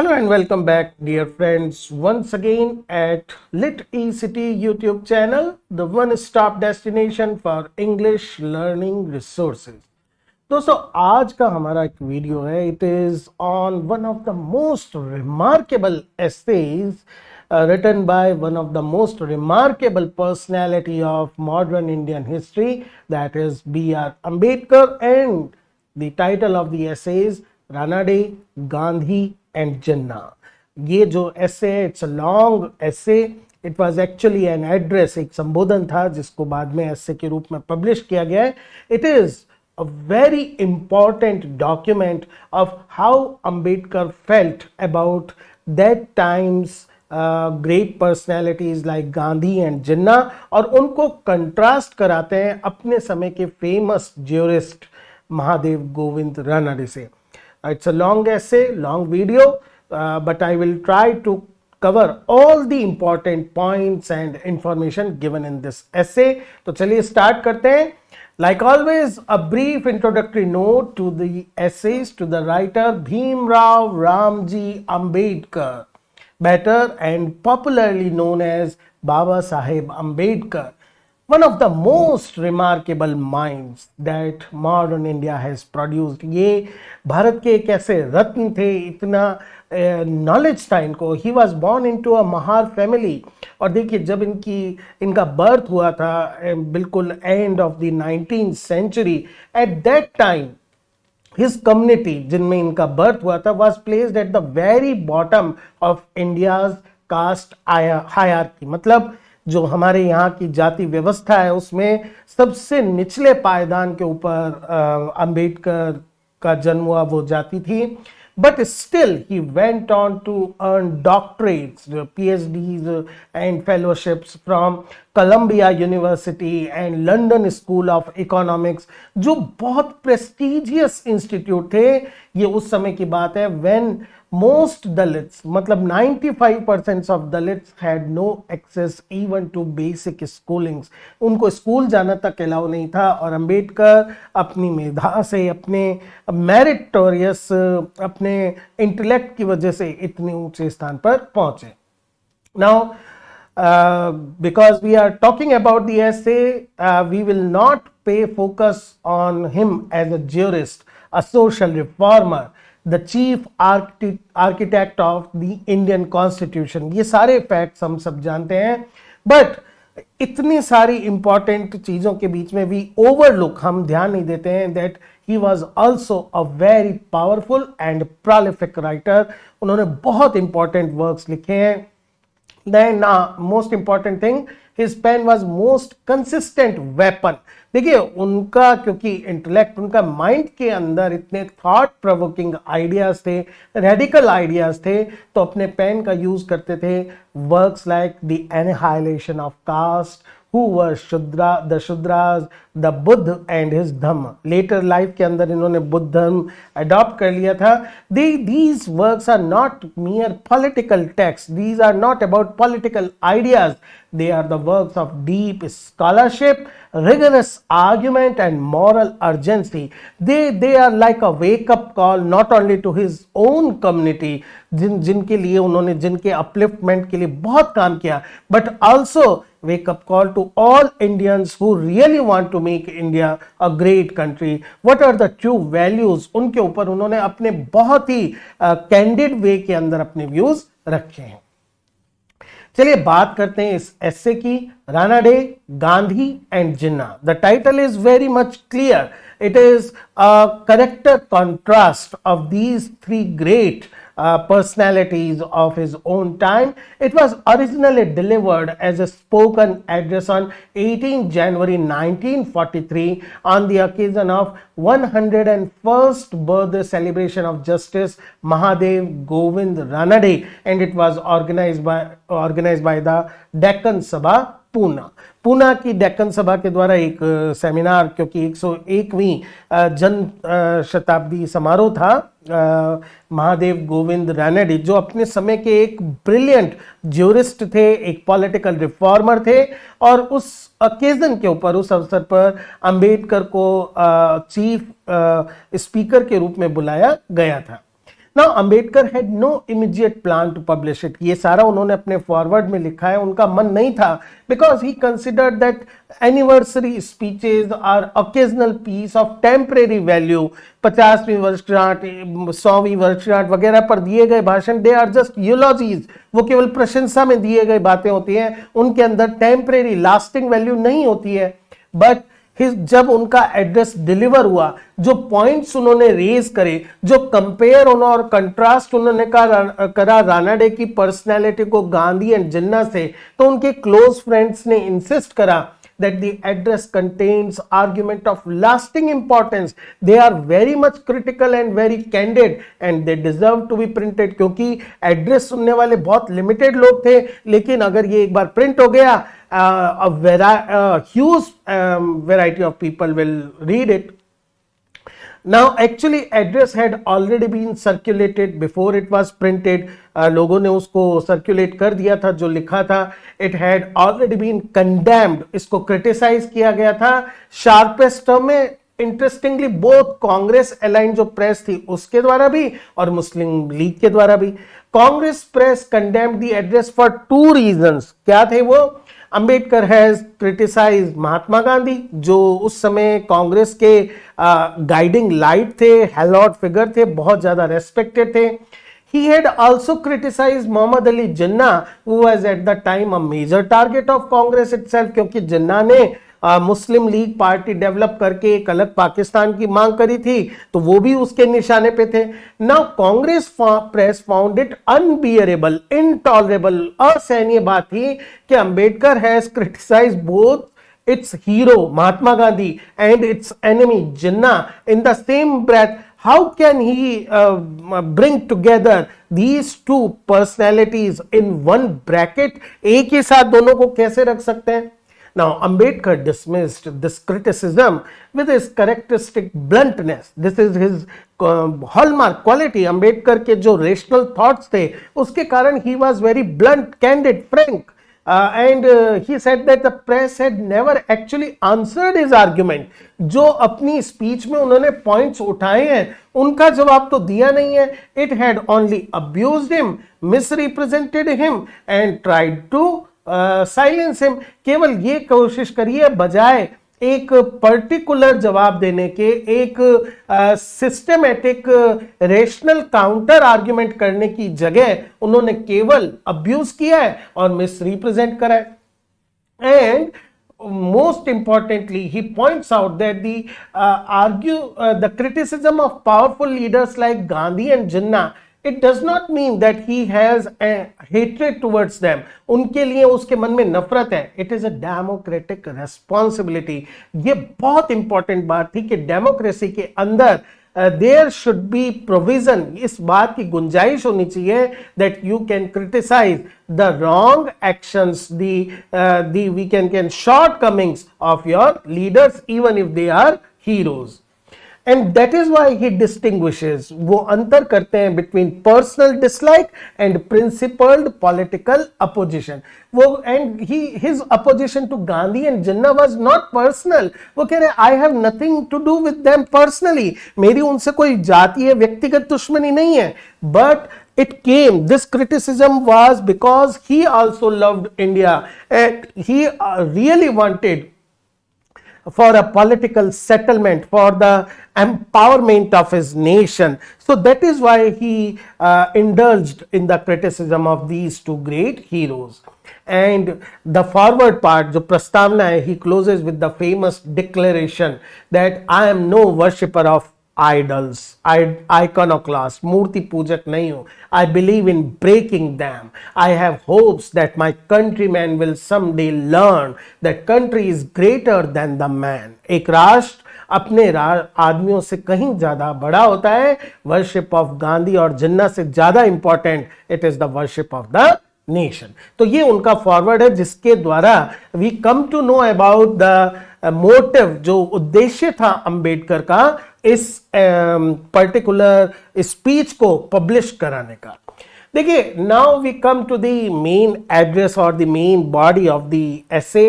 Hello and welcome back, dear friends, once again at Lit eCity YouTube channel, the one-stop destination for English learning resources. दोस्तों आज का हमारा एक video है. It is on one of the most remarkable essays written by one of the most remarkable personality of modern Indian history, that is B.R. Ambedkar, and the title of the essay is Ranade, Gandhi and Jinnah. ये जो essay है, it's a long essay. It was actually an address, एक संबोधन था जिसको बाद में essay के रूप में publish किया गया है. It is a very important document of how Ambedkar felt about that time's great personalities like Gandhi and Jinnah, और उनको contrast कराते हैं अपने समय के famous jurist महादेव गोविंद रानडे से. It's a long essay, long video, but I will try to cover all the important points and information given in this essay. तो चलिए start करते हैं. Like always, a brief introductory note to the essays to the writer Bhimrao Ramji Ambedkar, better and popularly known as Baba Saheb Ambedkar, one of the most remarkable minds that modern India has produced. ये भारत के एक ऐसे रत्न थे, इतना knowledge था इनको. He was born into a Mahar family. और देखिए जब इनका बर्थ हुआ था बिल्कुल end of the 19th century, at that time his community जिनमें इनका बर्थ हुआ था was placed at the very bottom of India's caste hierarchy. मतलब जो हमारे यहाँ की जाति व्यवस्था है उसमें सबसे निचले पायदान के ऊपर अंबेडकर का जन्म हुआ वो जाति थी. But still he went on to earn doctorates, PhDs and fellowships from Columbia University and London School of Economics, जो बहुत prestigious institute थे. ये उस समय की बात है when most Dalits, मतलब 95% of Dalits had no access even to basic schoolings. उनको स्कूल जाना तक अलाउ नहीं था, और अंबेडकर अपनी मेधा से, अपने मेरिटोरियस, अपने इंटेलेक्ट की वजह से इतने ऊंचे स्थान पर पहुंचे. Now, because we are talking about the essay, we will not pay focus on him as a jurist, a social reformer, the chief architect of the Indian Constitution. ये सारे फैक्ट्स हम सब जानते हैं, बट इतनी सारी इंपॉर्टेंट चीजों के बीच में भी ओवरलुक, हम ध्यान नहीं देते हैं that he was also a very powerful and prolific writer. उन्होंने बहुत इंपॉर्टेंट वर्क्स लिखे हैं. Then most important thing, his pen was most consistent weapon. देखिए उनका क्योंकि इंटेलेक्ट, उनका माइंड के अंदर इतने थॉट प्रोवोकिंग आइडियाज थे, रेडिकल आइडियाज थे, तो अपने पेन का यूज करते थे. Works like the annihilation of caste, who were the Shudras, the Buddha and his Dhamma. Later life के अंदर इन्होंने बुद्ध धर्म adopt कर लिया था. These works are not mere political texts. These are not about political ideas. They are the works of deep scholarship, rigorous argument and moral urgency. They are like a wake-up call not only to his own community, जिनके लिए उन्होंने, जिनके upliftment के लिए बहुत काम किया, but also wake up call to all Indians who really want to make India a great country. What are the true values? उनके ऊपर उन्होंने अपने बहुत ही candid way के अंदर अपने views रखे हैं. चलिए बात करते हैं इस essay की. Ranade, Gandhi and Jinnah. The title is very much clear. It is a character contrast of these three great personalities of his own time. It was originally delivered as a spoken address on 18 January 1943 on the occasion of 101st birthday celebration of Justice Mahadev Govind Ranade, and it was organized by the Deccan Sabha Poona की डेक्कन सभा के द्वारा एक seminar, क्योंकि 101वीं जन शताब्दी समारोह था. महादेव गोविंद रानडे जो अपने समय के एक ब्रिलियंट ज्यूरिस्ट थे, एक पॉलिटिकल रिफॉर्मर थे, और उस ओकेजन के ऊपर, उस अवसर पर अंबेडकर को चीफ स्पीकर के रूप में बुलाया गया था. Now Ambedkar had no immediate plan to publish it, ये सारा उन्होंने अपने फॉरवर्ड में लिखा है, उनका मन नहीं था, because he considered that anniversary speeches are occasional piece of temporary value, 50वीं वर्षगांठ, 100वीं वर्षगांठ वगैरह पर दिए गए भाषण, दे आर जस्ट यूलॉजीज, वो केवल प्रशंसा में दिए गए बातें होती हैं, उनके अंदर टेम्परेरी लास्टिंग वैल्यू नहीं होती है। बट जब उनका एड्रेस डिलीवर हुआ, जो पॉइंट्स उन्होंने रेज करे, जो कंपेयर और कंट्रास्ट उन्होंने करा रानाडे की पर्सनैलिटी को गांधी एंड जिन्ना से, तो उनके क्लोज फ्रेंड्स ने इंसिस्ट करा that the address contains argument of lasting importance. They are very much critical and very candid and they deserve to be printed, क्योंकि एड्रेस सुनने वाले बहुत लिमिटेड लोग थे, लेकिन अगर ये एक बार प्रिंट हो गया, a huge variety of people will read it. Now actually address had already been circulated before it was printed. लोगों ने उसको सर्कुलेट कर दिया था जो लिखा था. It had already been condemned, इसको क्रिटिसाइज किया गया था शार्पेस्ट टर्म में. इंटरेस्टिंगली बोथ कांग्रेस अलाइन जो प्रेस थी उसके द्वारा भी और मुस्लिम लीग के द्वारा भी. Congress press condemned the address for 2 reasons. क्या थे वो? अंबेडकर हैज क्रिटिसाइज महात्मा गांधी, जो उस समय कांग्रेस के गाइडिंग लाइट थे, हेलॉट फिगर थे, बहुत ज्यादा रेस्पेक्टेड थे. He had also criticized Mohammad Ali Jinnah, who was at the time a major target of Congress itself, क्योंकि जिन्ना ने मुस्लिम लीग पार्टी डेवलप करके एक अलग पाकिस्तान की मांग करी थी, तो वो भी उसके निशाने पे थे. Now Congress press found it unbearable, intolerable. असहनीय बात थी कि Ambedkar has criticise both its hero Mahatma Gandhi and its enemy Jinnah in the same breath. How can he bring together these two personalities in one bracket? एक ही साथ दोनों को कैसे रख सकते हैं? Now Ambedkar dismissed this criticism with his characteristic bluntness. This is his hallmark quality. Ambedkar के जो rational thoughts थे उसके कारण he was very blunt, candid, frank. And he said that the press had never actually answered his argument. जो अपनी speech में उन्होंने points उठाए हैं उनका जवाब तो दिया नहीं है. It had only abused him, misrepresented him and tried to silence him. केवल ये कोशिश करिए, बजाय एक पर्टिकुलर जवाब देने के, एक सिस्टमेटिक रेशनल काउंटर आर्ग्यूमेंट करने की जगह उन्होंने केवल अब्यूज किया है और मिस रिप्रेजेंट करा है. And most importantly he points out that the criticism of powerful leaders like Gandhi and Jinnah, it does not mean that he has a hatred towards them. उनके लिए उसके मन में नफरत है. It is a democratic responsibility. ये बहुत important बात थी कि डेमोक्रेसी के अंदर there should be provision, इस बात की गुंजाइश होनी चाहिए that you can criticize the wrong actions, the we can shortcomings of your leaders even if they are heroes. And that is why he distinguishes, वो अंतर करते हैं between personal dislike and principled political opposition. वो and his opposition to Gandhi and Jinnah was not personal. वो कह रहे I have nothing to do with them personally. मेरी उनसे कोई जातीय व्यक्तिगत दुश्मनी नहीं है. But it came, this criticism was because he also loved India and he really wanted for a political settlement, for the empowerment of his nation. So that is why he indulged in the criticism of these two great heroes. And the forward part, जो प्रस्तावना है, he closes with the famous declaration that I am no worshipper of idols, iconoclast, मूर्ति पूजक नहीं हूं. I believe in breaking them. I have hopes that my countrymen will someday learn that country is greater than the man. एक राष्ट्र अपने आदमियों से कहीं ज्यादा बड़ा होता है. वर्शिप ऑफ गांधी और जिन्ना से ज्यादा important, it is the worship of the nation. तो ये उनका फॉरवर्ड है जिसके द्वारा we come to know about the motive, जो उद्देश्य था अंबेडकर का इस पर्टिकुलर स्पीच को पब्लिश कराने का. देखिए, now we come to the main address और the main body of the essay.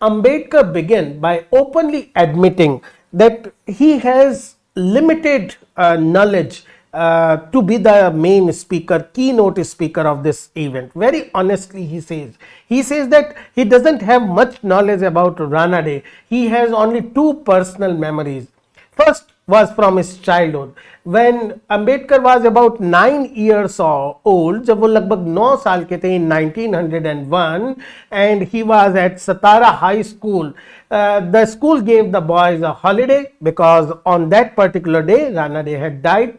Ambedkar begin by openly admitting that he has limited knowledge to be the main speaker, keynote speaker of this event. Very honestly, he says that he doesn't have much knowledge about Rana Day. He has only two personal memories. First was from his childhood. When Ambedkar was about 9 years old, जब वो लगभग 9 साल के थे in 1901, and he was at Satara High School. The school gave the boys a holiday because on that particular day, Rana Day had died.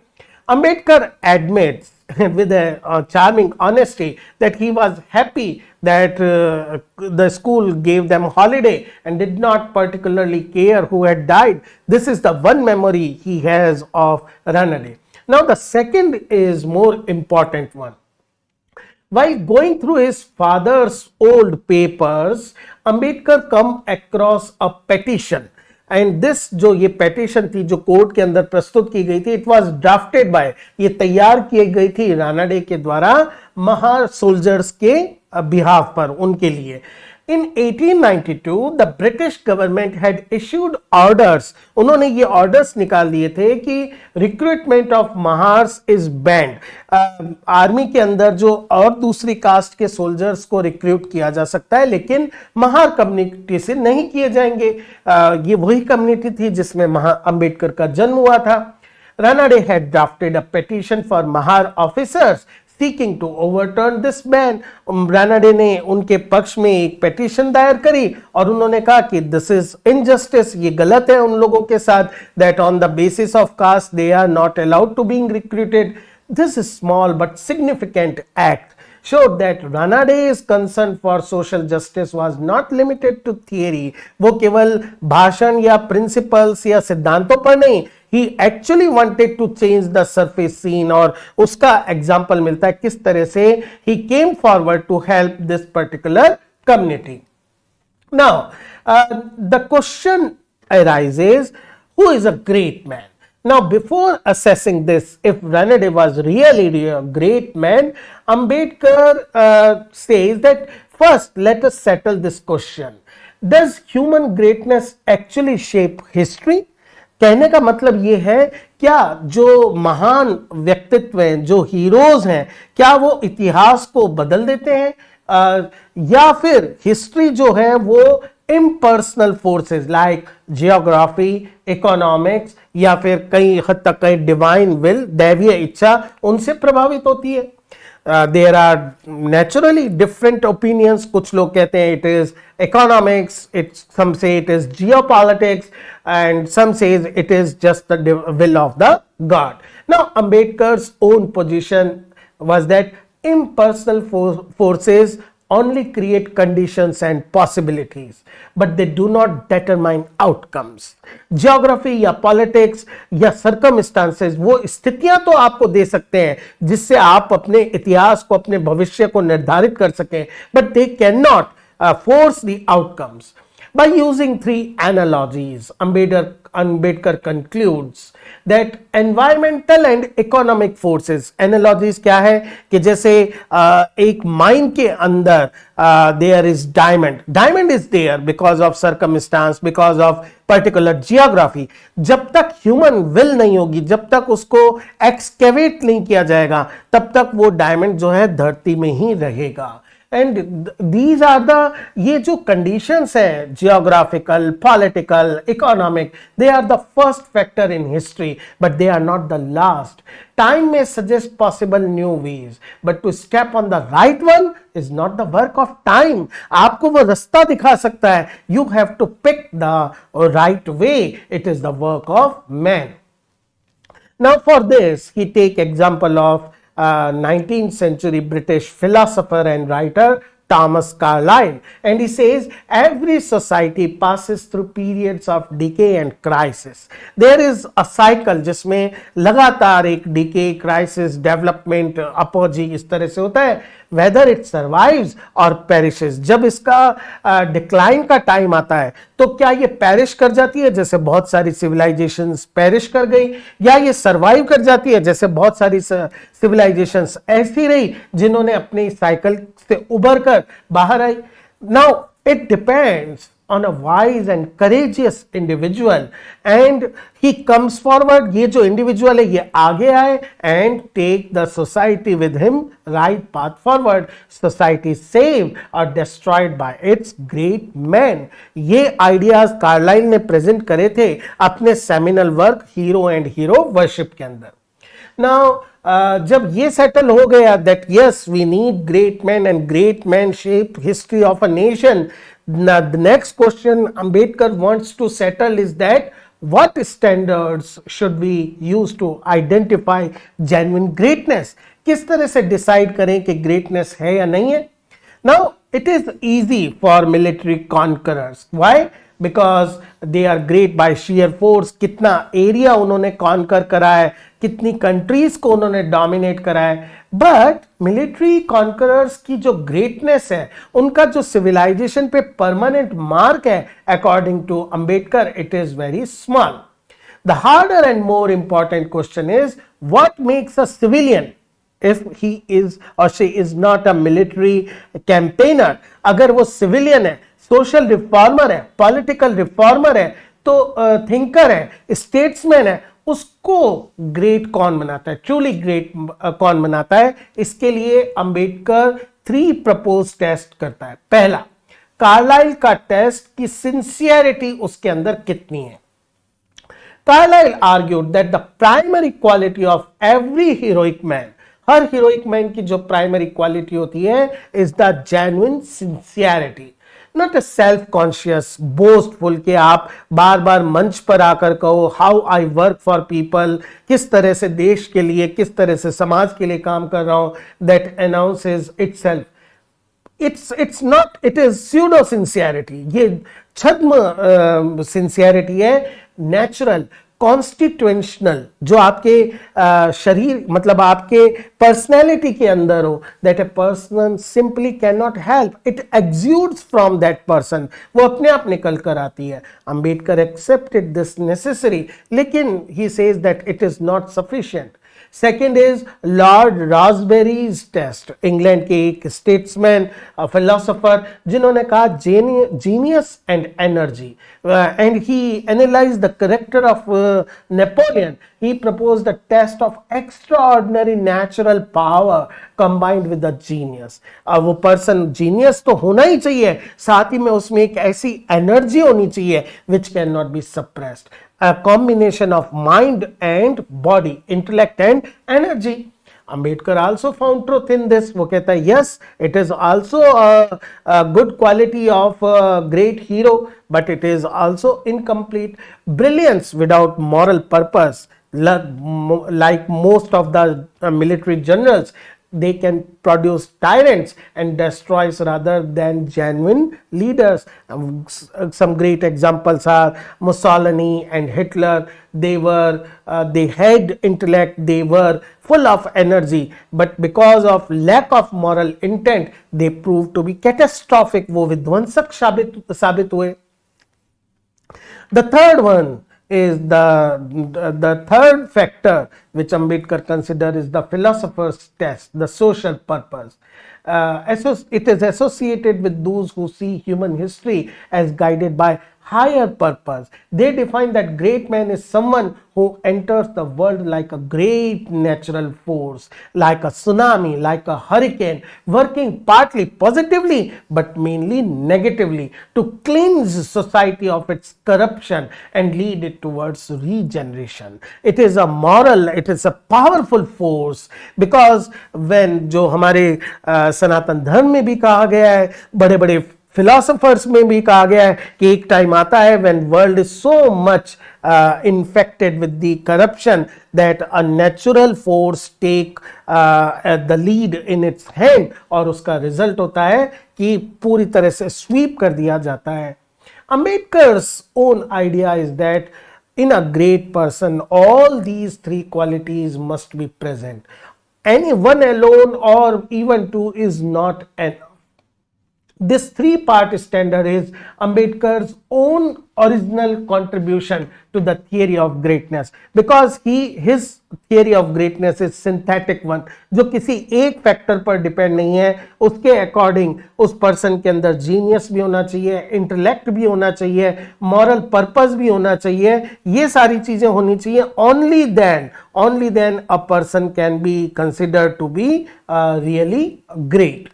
Ambedkar admits with a charming honesty that he was happy that the school gave them holiday and did not particularly care who had died. This is the one memory he has of Rana Day. Now the second is more important one. While going through his father's old papers, Ambedkar come across a petition. And this जो ये petition थी जो court के अंदर प्रस्तुत की गई थी, इट वाज ड्राफ्टेड बाय, ये तैयार की गई थी राणा डे के द्वारा महार सोल्जर्स के बिहाफ पर, उनके लिए. In 1892, the British government had issued orders. उन्होंने ये orders निकाल दिए थे कि recruitment of Mahars is banned. Army के अंदर जो और दूसरी कास्ट के सोल्जर्स को रिक्रूट किया जा सकता है, लेकिन महार कम्युनिटी से नहीं किए जाएंगे. ये वही कम्युनिटी थी जिसमें अंबेडकर का जन्म हुआ था. Rana Day had drafted a petition for Mahar officers seeking to overturn this ban. Rana day ने उनके पक्ष में एक पेटिशन दायर करी और उन्होंने कहा कि दिस इज इनजस्टिस, ये गलत है उन लोगों के साथ, that on the basis of caste they are not allowed to being recruited. This small but significant act showed that Rana Day's concern for social justice was not limited to theory. वो केवल भाषण या principles या सिद्धांतों पर नहीं, he actually wanted to change the surface scene. और उसका एग्जाम्पल मिलता है किस तरह से he came forward to help this particular community. Now, the question arises, who is a great man? Now, before assessing this, if Rana Day was really a great man, Ambedkar says that first let us settle this question. Does human greatness actually shape history? कहने का मतलब ये है, क्या जो महान व्यक्तित्व हैं, जो हीरोज हैं, क्या वो इतिहास को बदल देते हैं, या फिर हिस्ट्री जो है वो impersonal forces like geography, economics या फिर कई हद तक कई divine will, दैवीय इच्छा, उनसे प्रभावित होती है. There are naturally different opinions. कुछ लोग कहते हैं it is economics, some say it is geopolitics, and some says it is just the will of the God. Now Ambedkar's own position was that impersonal forces only create conditions and possibilities, but they do not determine outcomes. Geography या politics या circumstances वो स्थितियां तो आपको दे सकते हैं जिससे आप अपने इतिहास को, अपने भविष्य को निर्धारित कर सकें, but they cannot force the outcomes. By using three analogies, Ambedkar concludes that environmental and economic forces, analogies क्या है कि जैसे एक माइन के अंदर there is diamond is there because of circumstance, because of particular geography. जब तक human will नहीं होगी, जब तक उसको एक्सकेवेट नहीं किया जाएगा, तब तक वो डायमंड जो है धरती में ही रहेगा. एंड दीज आर द, ये जो कंडीशंस हैं, geographical, political, economic, they are the first factor in history, but they are not the last. Time में suggest possible new ways, but to step on the right one is not the work of time. आपको वो रास्ता दिखा सकता है, you have to pick the right way, it is the work of man. Now for this, he take example of 19th century British philosopher and writer Thomas Carlyle, and he says every society passes through periods of decay and crisis. There is a cycle जिसमें लगातार एक decay, crisis, development, apogee इस तरह से होता है. Whether it survives or perishes, जब इसका डिक्लाइन का टाइम आता है तो क्या ये पेरिश कर जाती है जैसे बहुत सारी सिविलाइजेशंस पेरिश कर गई, या ये सर्वाइव कर जाती है जैसे बहुत सारी सिविलाइजेशंस ऐसी रही जिन्होंने अपनी साइकिल से उबर कर बाहर आई. Now it depends on a wise and courageous individual and he comes forward. ये जो individual है ये आगे आए and take the society with him right path forward. Society saved or destroyed by its great men. ये ideas Carlisle ने present करे थे अपने seminal work Hero and Hero Worship के अंदर. Now जब ये सेटल हो गया that yes we need great men and great men shape history of a nation, now the next question Ambedkar wants to settle is that what standards should we use to identify genuine greatness? किस तरह से decide करें कि greatness है या नहीं है? Now it is easy for military conquerors. Why? Because they are great by sheer force. कितना एरिया उन्होंने कॉन्कर करा है, कितनी कंट्रीज को उन्होंने डोमिनेट करा है. बट मिलिट्री कॉन्करर्स की जो ग्रेटनेस है, उनका जो सिविलाइजेशन पे परमानेंट मार्क है, according to Ambedkar, it is very small. The harder and more important question is what makes a civilian if he is or she is not a military campaigner. अगर वो civilian है, social reformer है, political reformer है, तो thinker है, statesman है, उसको great कौन बनाता है, ट्रूली ग्रेट कौन बनाता है? इसके लिए अंबेडकर 3 प्रपोज टेस्ट करता है. पहला, कार्लाइल का टेस्ट की सिंसियरिटी उसके अंदर कितनी है. Carlyle argued that the primary quality of every heroic man, हर हीरोइक मैन की जो प्राइमरी क्वालिटी होती है is the genuine sincerity. Not a self conscious boastful के आप बार बार मंच पर आकर कहो how I work for people, किस तरह से देश के लिए, किस तरह से समाज के लिए काम कर रहा हूं. That announces itself. It's not, it is pseudo sincerity. ये छद्म सिंसियरिटी है. नेचुरल, कॉन्स्टिट्यूशनल, जो आपके शरीर मतलब आपके पर्सनैलिटी के अंदर हो, that a person simply can not help, it exudes from that person, वो अपने आप निकल कर आती है. अंबेडकर एक्सेप्टेड दिस नेसेसरी, लेकिन he says that it is not sufficient. Second is lord Rosebery's test, England के एक स्टेट्समैन फिलोसोफर, जिन्होंने कहा genius and energy, and he analyse the character of Napoleon. He propose the test of extraordinary natural power combined with the genius. वो person genius तो होना ही चाहिए, साथ ही में उसमें एक ऐसी एनर्जी होनी चाहिए which can not be suppressed. A combination of mind and body, intellect and energy. Ambedkar also found truth in this. वो कहता है yes, it is also a good quality of a great hero, but it is also incomplete. Brilliance without moral purpose, like most of the military generals, they can produce tyrants and destroys rather than genuine leaders. Some great examples are Mussolini and Hitler. They had intellect, they were full of energy, but because of lack of moral intent, they proved to be catastrophic. वो विध्वंसक साबित हुए. The third one is the third factor which Ambedkar consider is the philosopher's test, the social purpose. It is associated with those who see human history as guided by higher purpose. They define that great man is someone who enters the world like a great natural force, like a tsunami, like a hurricane, working partly positively but mainly negatively to cleanse society of its corruption and lead it towards regeneration. It is a moral, it is a powerful force, because when जो हमारे सनातन धर्म में भी कहा गया है, बड़े बड़े फिलोसोफर्स में भी कहा गया है कि एक टाइम आता है when world is so much infected with the corruption that a natural force take the lead in its hand, और उसका रिजल्ट होता है कि पूरी तरह से स्वीप कर दिया जाता है. Ambedkar's own idea is that in a great person all these 3 qualities must be present. Any one alone or even 2 is not enough. This three-part standard is Ambedkar's own original contribution to the theory of greatness, because his theory of greatness is synthetic one, जो किसी एक factor पर depend नहीं है. उसके according उस person के अंदर जीनियस भी होना चाहिए, इंटेलेक्ट भी होना चाहिए, मॉरल पर्पस भी होना चाहिए, ये सारी चीजें होनी चाहिए. only then a person can be considered to be really great.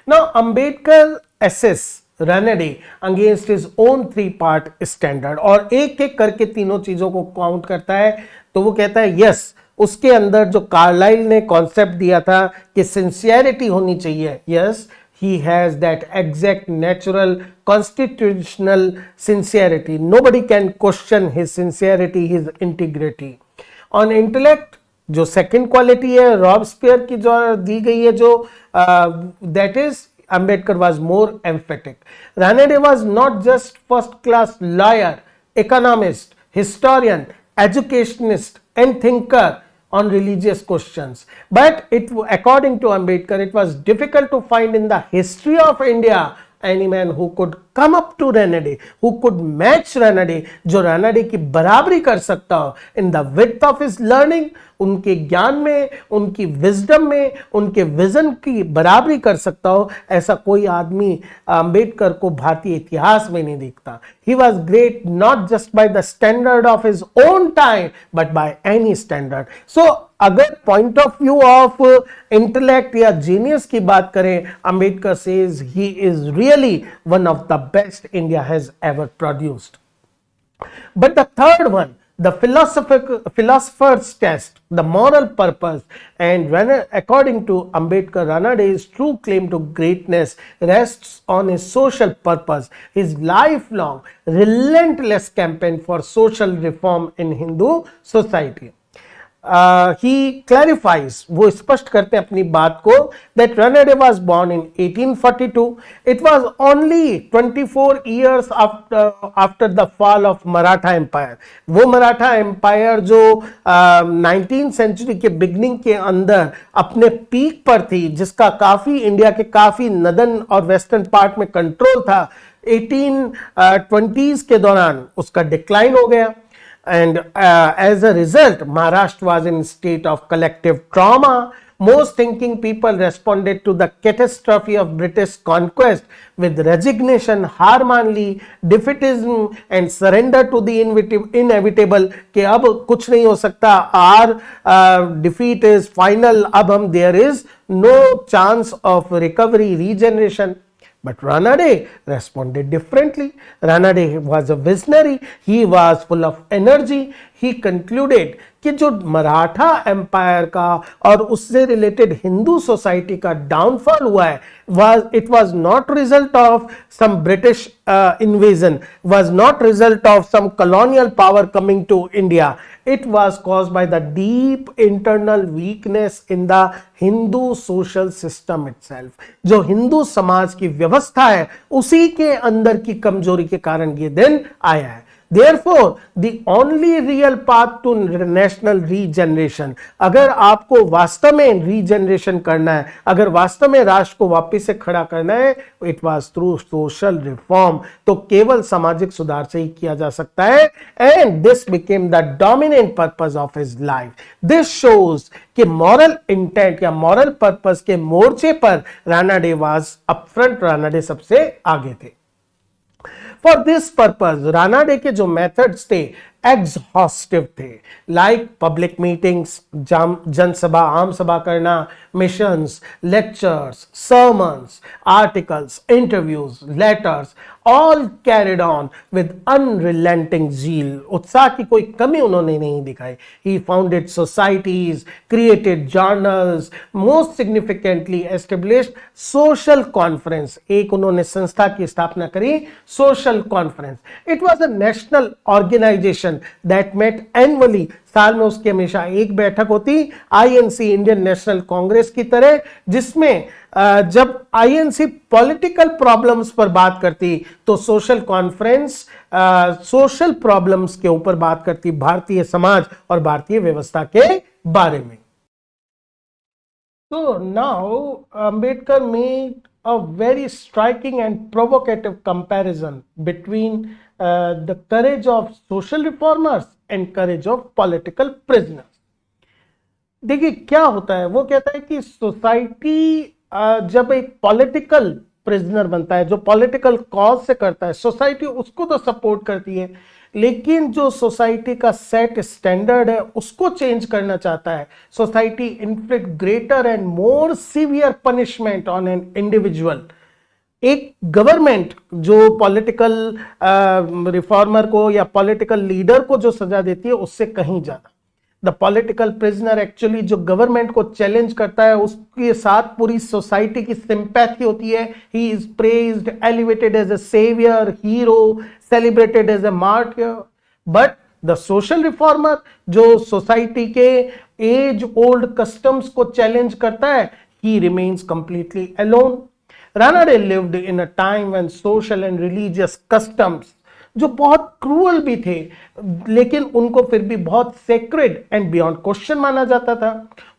Now Ambedkar assess Ranade against his own three-part standard, और एक एक करके तीनों चीजों को काउंट करता है. तो वो कहता है यस, उसके अंदर जो कार्लाइल ने कॉन्सेप्ट दिया था कि सिंसियरिटी होनी चाहिए, yes, he has that exact natural constitutional sincerity. Nobody can question his sincerity, his integrity. On intellect, जो सेकंड क्वालिटी है रॉबस्पियर की जो दी गई है, जो that is Ambedkar was more emphatic. Ranade was not just first class lawyer, economist, historian, educationist and thinker on religious questions, but according to Ambedkar, it was difficult to find in the history of India any man who could come up to Ranade, who could match Ranade, जो Ranade की बराबरी कर सकता हो in the width of his learning, उनके ज्ञान में, उनकी विजडम में, उनके विजन की बराबरी कर सकता हो. ऐसा कोई आदमी अंबेडकर को भारतीय इतिहास में नहीं दिखता. He was great not just by the standard of his own time but by any standard. So अगर point of view of intellect या जीनियस की बात करें, Ambedkar says he is really one of the best India has ever produced. But the third one, the philosopher's test, the moral purpose, and according to Ambedkar, Ranade's true claim to greatness rests on his social purpose, his lifelong relentless campaign for social reform in Hindu society. He clarifies, वो स्पष्ट करते हैं अपनी बात को, that Ranade was born in 1842. It was only 24 years after the fall of Maratha Empire. वो Maratha empire जो 19th century के बिगनिंग के अंदर अपने पीक पर थी, जिसका काफी इंडिया के काफी नदर्न और वेस्टर्न पार्ट में कंट्रोल था, 1820s के दौरान उसका डिक्लाइन हो गया. And as a result, Maharashtra was in a state of collective trauma. Most thinking people responded to the catastrophe of British conquest with resignation, harmony, defeatism and surrender to the inevitable, कि अब कुछ नहीं हो सकता, our defeat is final, अब हम, there is no chance of recovery, regeneration. But Ranade responded differently. Ranade was a visionary. He was full of energy. He concluded कि जो मराठा एम्पायर का और उससे रिलेटेड हिंदू सोसाइटी का डाउनफॉल हुआ है, it was not result of some British invasion, was not result of some colonial power coming to India. It was caused by the deep internal weakness in the Hindu social system itself. जो हिंदू समाज की व्यवस्था है, उसी के अंदर की कमजोरी के कारण ये दिन आया है. Therefore, the only real path to national regeneration, अगर आपको वास्तव में रीजनरेशन करना है, अगर वास्तव में राष्ट्र को वापस से खड़ा करना है, it was through social reform. तो केवल सामाजिक सुधार से ही किया जा सकता है. And this became the dominant purpose of his life. This shows कि moral intent या moral purpose के मोर्चे पर रानाडे was upfront, रानाडे सबसे आगे थे. For this purpose, रानाडे के जो मेथड्स थे एग्जॉस्टिव थे, लाइक पब्लिक मीटिंग्स, जनसभा, आम सभा करना, missions, lectures, sermons, articles, interviews, letters, all carried on with unrelenting zeal. उत्साह की कोई कमी उन्होंने नहीं दिखाई. He founded societies, created journals, most significantly established social conference. एक उन्होंने संस्था की स्थापना करी, social conference. It was a national organization that met annually. साल में उसकी हमेशा एक बैठक होती, आईएनसी, इंडियन नेशनल कांग्रेस की तरह, जिसमें जब आईएनसी पॉलिटिकल प्रॉब्लम्स पर बात करती तो सोशल कॉन्फ्रेंस सोशल प्रॉब्लम्स के ऊपर बात करती, भारतीय समाज और भारतीय व्यवस्था के बारे में. तो now Ambedkar made a very striking and provocative comparison between the courage of social reformers and courage of political prisoners. देखिए क्या होता है, वो कहता है कि सोसाइटी जब एक पॉलिटिकल प्रिजनर बनता है, जो पॉलिटिकल कॉज से करता है, सोसाइटी उसको तो सपोर्ट करती है, लेकिन जो सोसाइटी का सेट स्टैंडर्ड है उसको चेंज करना चाहता है, society inflict greater and more severe punishment on an individual. एक गवर्नमेंट जो पॉलिटिकल रिफॉर्मर को या पॉलिटिकल लीडर को जो सजा देती है उससे कहीं ज्यादा द पॉलिटिकल प्रिजनर एक्चुअली जो गवर्नमेंट को चैलेंज करता है उसके साथ पूरी सोसाइटी की सिंपैथी होती है। He is praised, elevated as a saviour, hero, celebrated as a martyr. But the social reformer जो सोसाइटी के एज ओल्ड कस्टम्स को चैलेंज करता है, he remains completely alone. Ranade lived in a time when social and religious customs जो बहुत cruel भी थे, लेकिन उनको फिर भी बहुत सेक्रेड एंड बियॉन्ड क्वेश्चन माना जाता था।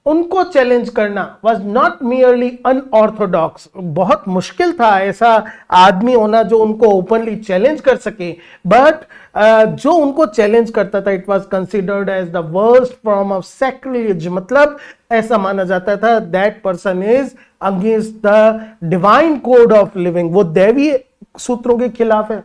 उनको चैलेंज करना वॉज नॉट मियरली अनऑर्थोडॉक्स। बहुत मुश्किल था ऐसा आदमी होना जो उनको ओपनली चैलेंज कर सके, बट जो उनको चैलेंज करता था it was considered as the worst form of sacrilege. मतलब ऐसा माना जाता था that person is against the divine code of living, वो दैवीय सूत्रों के खिलाफ है।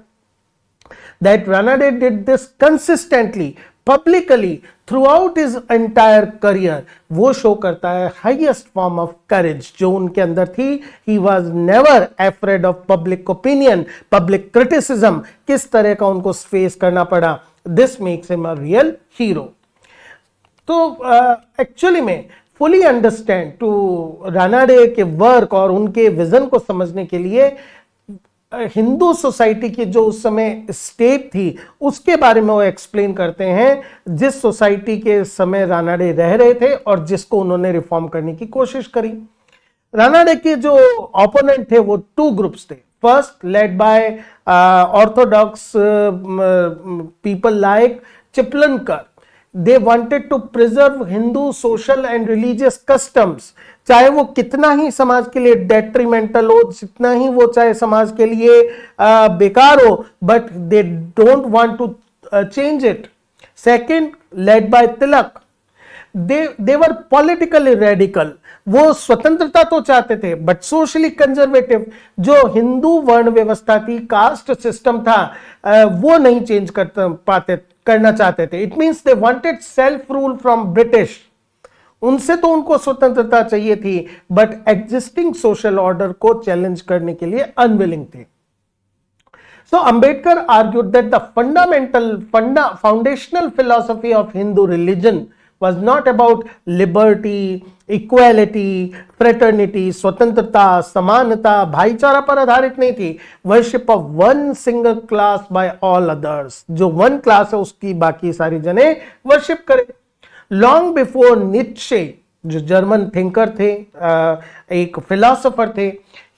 That Ranade did this consistently, publicly, throughout his entire career. वो शो करता है highest form of courage जो उनके अंदर थी। He was never afraid of public opinion, public criticism, किस तरह का उनको फेस करना पड़ा। This makes him a real hero. तो एक्चुअली में fully understand to रानाडे के वर्क और उनके विजन को समझने के लिए हिंदू सोसाइटी की जो उस समय स्टेट थी उसके बारे में वो एक्सप्लेन करते हैं, जिस सोसाइटी के समय रानाडे रह रहे थे और जिसको उन्होंने रिफॉर्म करने की कोशिश करी। रानाडे के जो ओपोनेंट थे वो टू ग्रुप्स थे। First led by orthodox people like Chiplunkar. They wanted to preserve Hindu social and religious customs, चाहे वो कितना ही समाज के लिए detrimental हो, जितना ही वो चाहे समाज के लिए बेकार हो, but they don't want to change it. Second, led by Tilak, they were politically radical. वो स्वतंत्रता तो चाहते थे बट सोशली कंजर्वेटिव। जो हिंदू वर्ण व्यवस्था थी, कास्ट सिस्टम था, वो नहीं चेंज करना चाहते थे। It means they wanted self rule from British. उनसे तो उनको स्वतंत्रता चाहिए थी बट एग्जिस्टिंग सोशल ऑर्डर को चैलेंज करने के लिए अनविलिंग थे। So Ambedkar argued that the foundational philosophy of Hindu religion was not about liberty, equality, fraternity, स्वतंत्रता, समानता, भाईचारा पर आधारित नहीं थी। Worship of one single class by all others, जो वन क्लास है उसकी बाकी सारी जने वर्शिप करें। लॉन्ग बिफोर नीत्शे, जो जर्मन थिंकर थे, एक फिलोसोफर थे,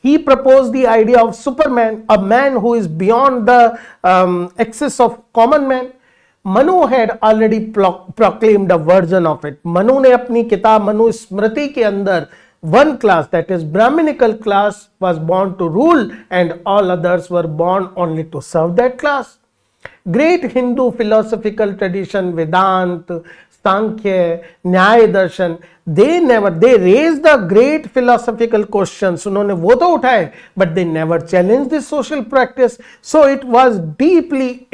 he proposed the idea of Superman, a man who is beyond the excess of common man. Manu had already proclaimed a version of it. Manu ने अपनी किताब मनु स्मृति के अंदर one class, that is Brahminical class, was born to rule and all others were born only to serve that class. Great Hindu philosophical tradition, Vedanta, Sankhya, न्याय दर्शन, they raised the great philosophical questions. उन्होंने वो तो उठाए but they never challenged this social practice. So it was deeply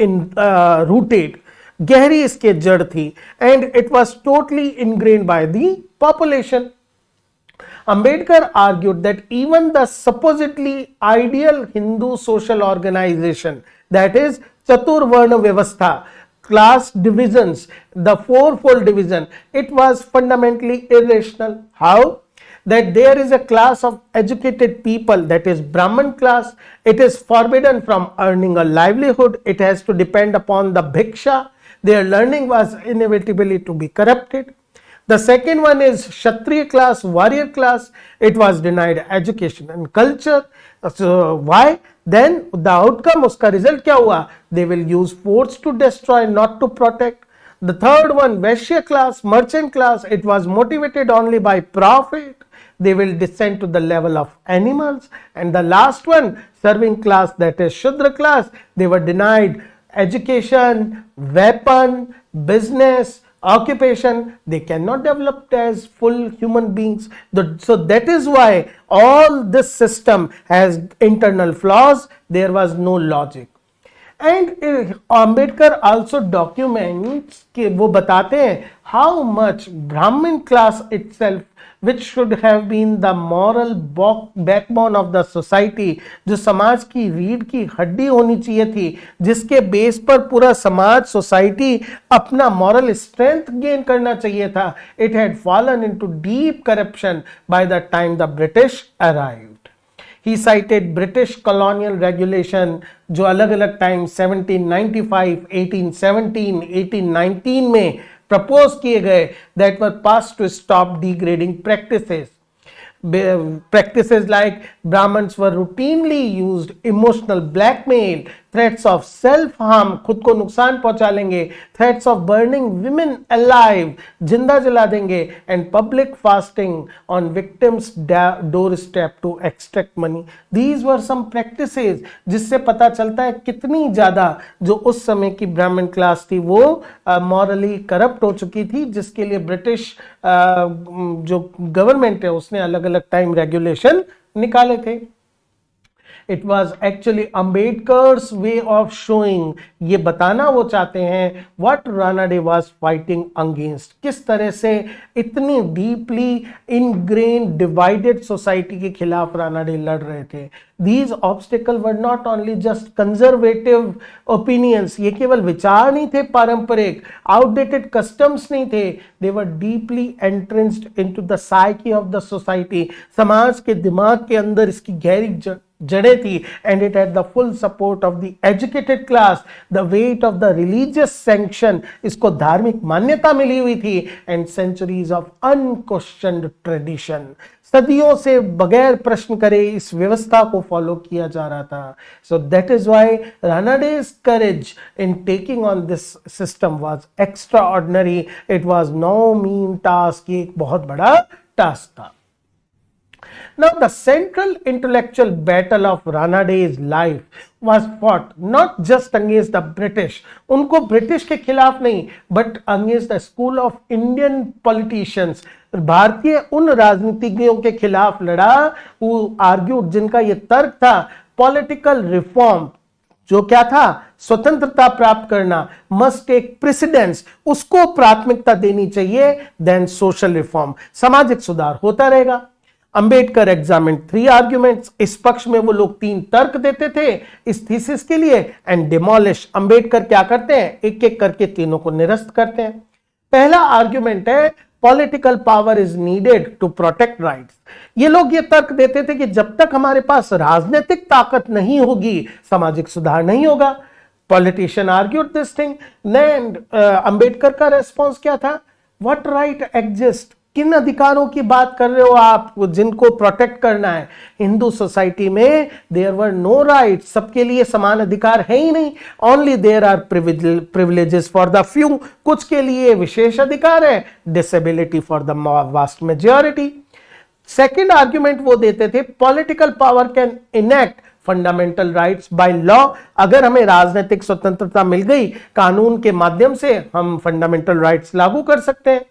rooted, गहरी इसके जड़ थी, and it was totally ingrained by the population. Ambedkar argued that even the supposedly ideal Hindu social organization, that is Chaturvarna Vyavastha, class divisions, the fourfold division, it was fundamentally irrational. How? That there is a class of educated people, that is Brahman class. It is forbidden from earning a livelihood. It has to depend upon the bhiksha. Their learning was inevitably to be corrupted. The second one is Kshatriya class, warrior class. It was denied education and culture. So why? Then the outcome, uska result kya hua? They will use force to destroy, not to protect. The third one, Vaishya class, merchant class. It was motivated only by profit. they will descend to the level of animals. And the last one, serving class, that is Shudra class, they were denied education, weapon, business, occupation. They cannot develop as full human beings. So that is why all this system has internal flaws. There was no logic. And Ambedkar also documents कि वो बताते हैं how much Brahmin class itself, which should have been the moral backbone of the society, जो समाज की रीढ़ की हड्डी होनी चाहिए थी, जिसके बेस पर पूरा समाज सोसाइटी अपना moral strength gain करना चाहिए था, it had fallen into deep corruption by the time the British arrived. He cited British colonial regulation जो अलग अलग टाइम 1795, 1817, 1819 में प्रपोज किए गए, that were passed to stop degrading practices. Practices like Brahmins were routinely used, emotional blackmail, threats of self-harm, खुद को नुकसान पहुंचा लेंगे, threats of burning women alive, जिंदा जला देंगे, and public fasting on victims' doorstep to extract money. These were some practices जिससे पता चलता है कितनी ज़्यादा जो उस समय की ब्राह्मण क्लास थी वो मॉरली करप्ट हो चुकी थी, जिसके लिए ब्रिटिश जो गवर्नमेंट है उसने अलग अलग टाइम रेगुलेशन निकाले थे. It was actually Ambedkar's way of showing, ये बताना वो चाहते हैं what Ranade was fighting against, किस तरह से इतनी deeply ingrained divided society के खिलाफ रानाडे लड़ रहे थे. These obstacles were not only just conservative opinions, ये केवल विचार नहीं थे पारंपरिक, outdated customs नहीं थे, they were deeply entrenched into the psyche of the society, समाज के दिमाग के अंदर इसकी गहरी जड़ें थी. And it had the full support of the educated class, the weight of the religious sanction, इसको धार्मिक मान्यता मिली हुई थी, and centuries of unquestioned tradition, सदियों से बगैर प्रश्न करे इस व्यवस्था को फॉलो किया जा रहा था. So that is why Ranade's courage in taking on this system was extraordinary. It was no mean task, ये एक बहुत बड़ा टास्क था. Now, the central intellectual battle of Ranade's life was fought not just against the British, उनको British के खिलाफ नहीं, but against the school of Indian politicians, भारतीय उन राजनीतिज्ञों के खिलाफ लड़ा who argued, जिनका ये तर्क था political reform, जो क्या था स्वतंत्रता प्राप्त करना, must take precedence, उसको प्राथमिकता देनी चाहिए than social reform, सामाजिक सुधार होता रहेगा. अंबेडकर एग्जामिन 3 आर्ग्यूमेंट्स, इस पक्ष में वो लोग 3 तर्क देते थे इस थीसिस के लिए, एंड डिमोलिश, अंबेडकर क्या करते हैं एक एक करके तीनों को निरस्त करते हैं. पहला आर्ग्यूमेंट है political power is needed to protect rights. ये लोग ये तर्क देते थे कि जब तक हमारे पास राजनीतिक ताकत नहीं होगी सामाजिक सुधार नहीं होगा. Politician argued this thing, and Ambedkar का रेस्पॉन्स क्या था, व्हाट राइट एग्जिस्ट, किन अधिकारों की बात कर रहे हो आप जिनको प्रोटेक्ट करना है. हिंदू सोसाइटी में देयर वर नो राइट, सबके लिए समान अधिकार है ही नहीं. Only there are privileges for the few, कुछ के लिए विशेष अधिकार है, disability for the vast majority. Second argument वो देते थे political power can enact fundamental rights by law. अगर हमें राजनीतिक स्वतंत्रता मिल गई, कानून के माध्यम से हम फंडामेंटल राइट्स लागू कर सकते हैं.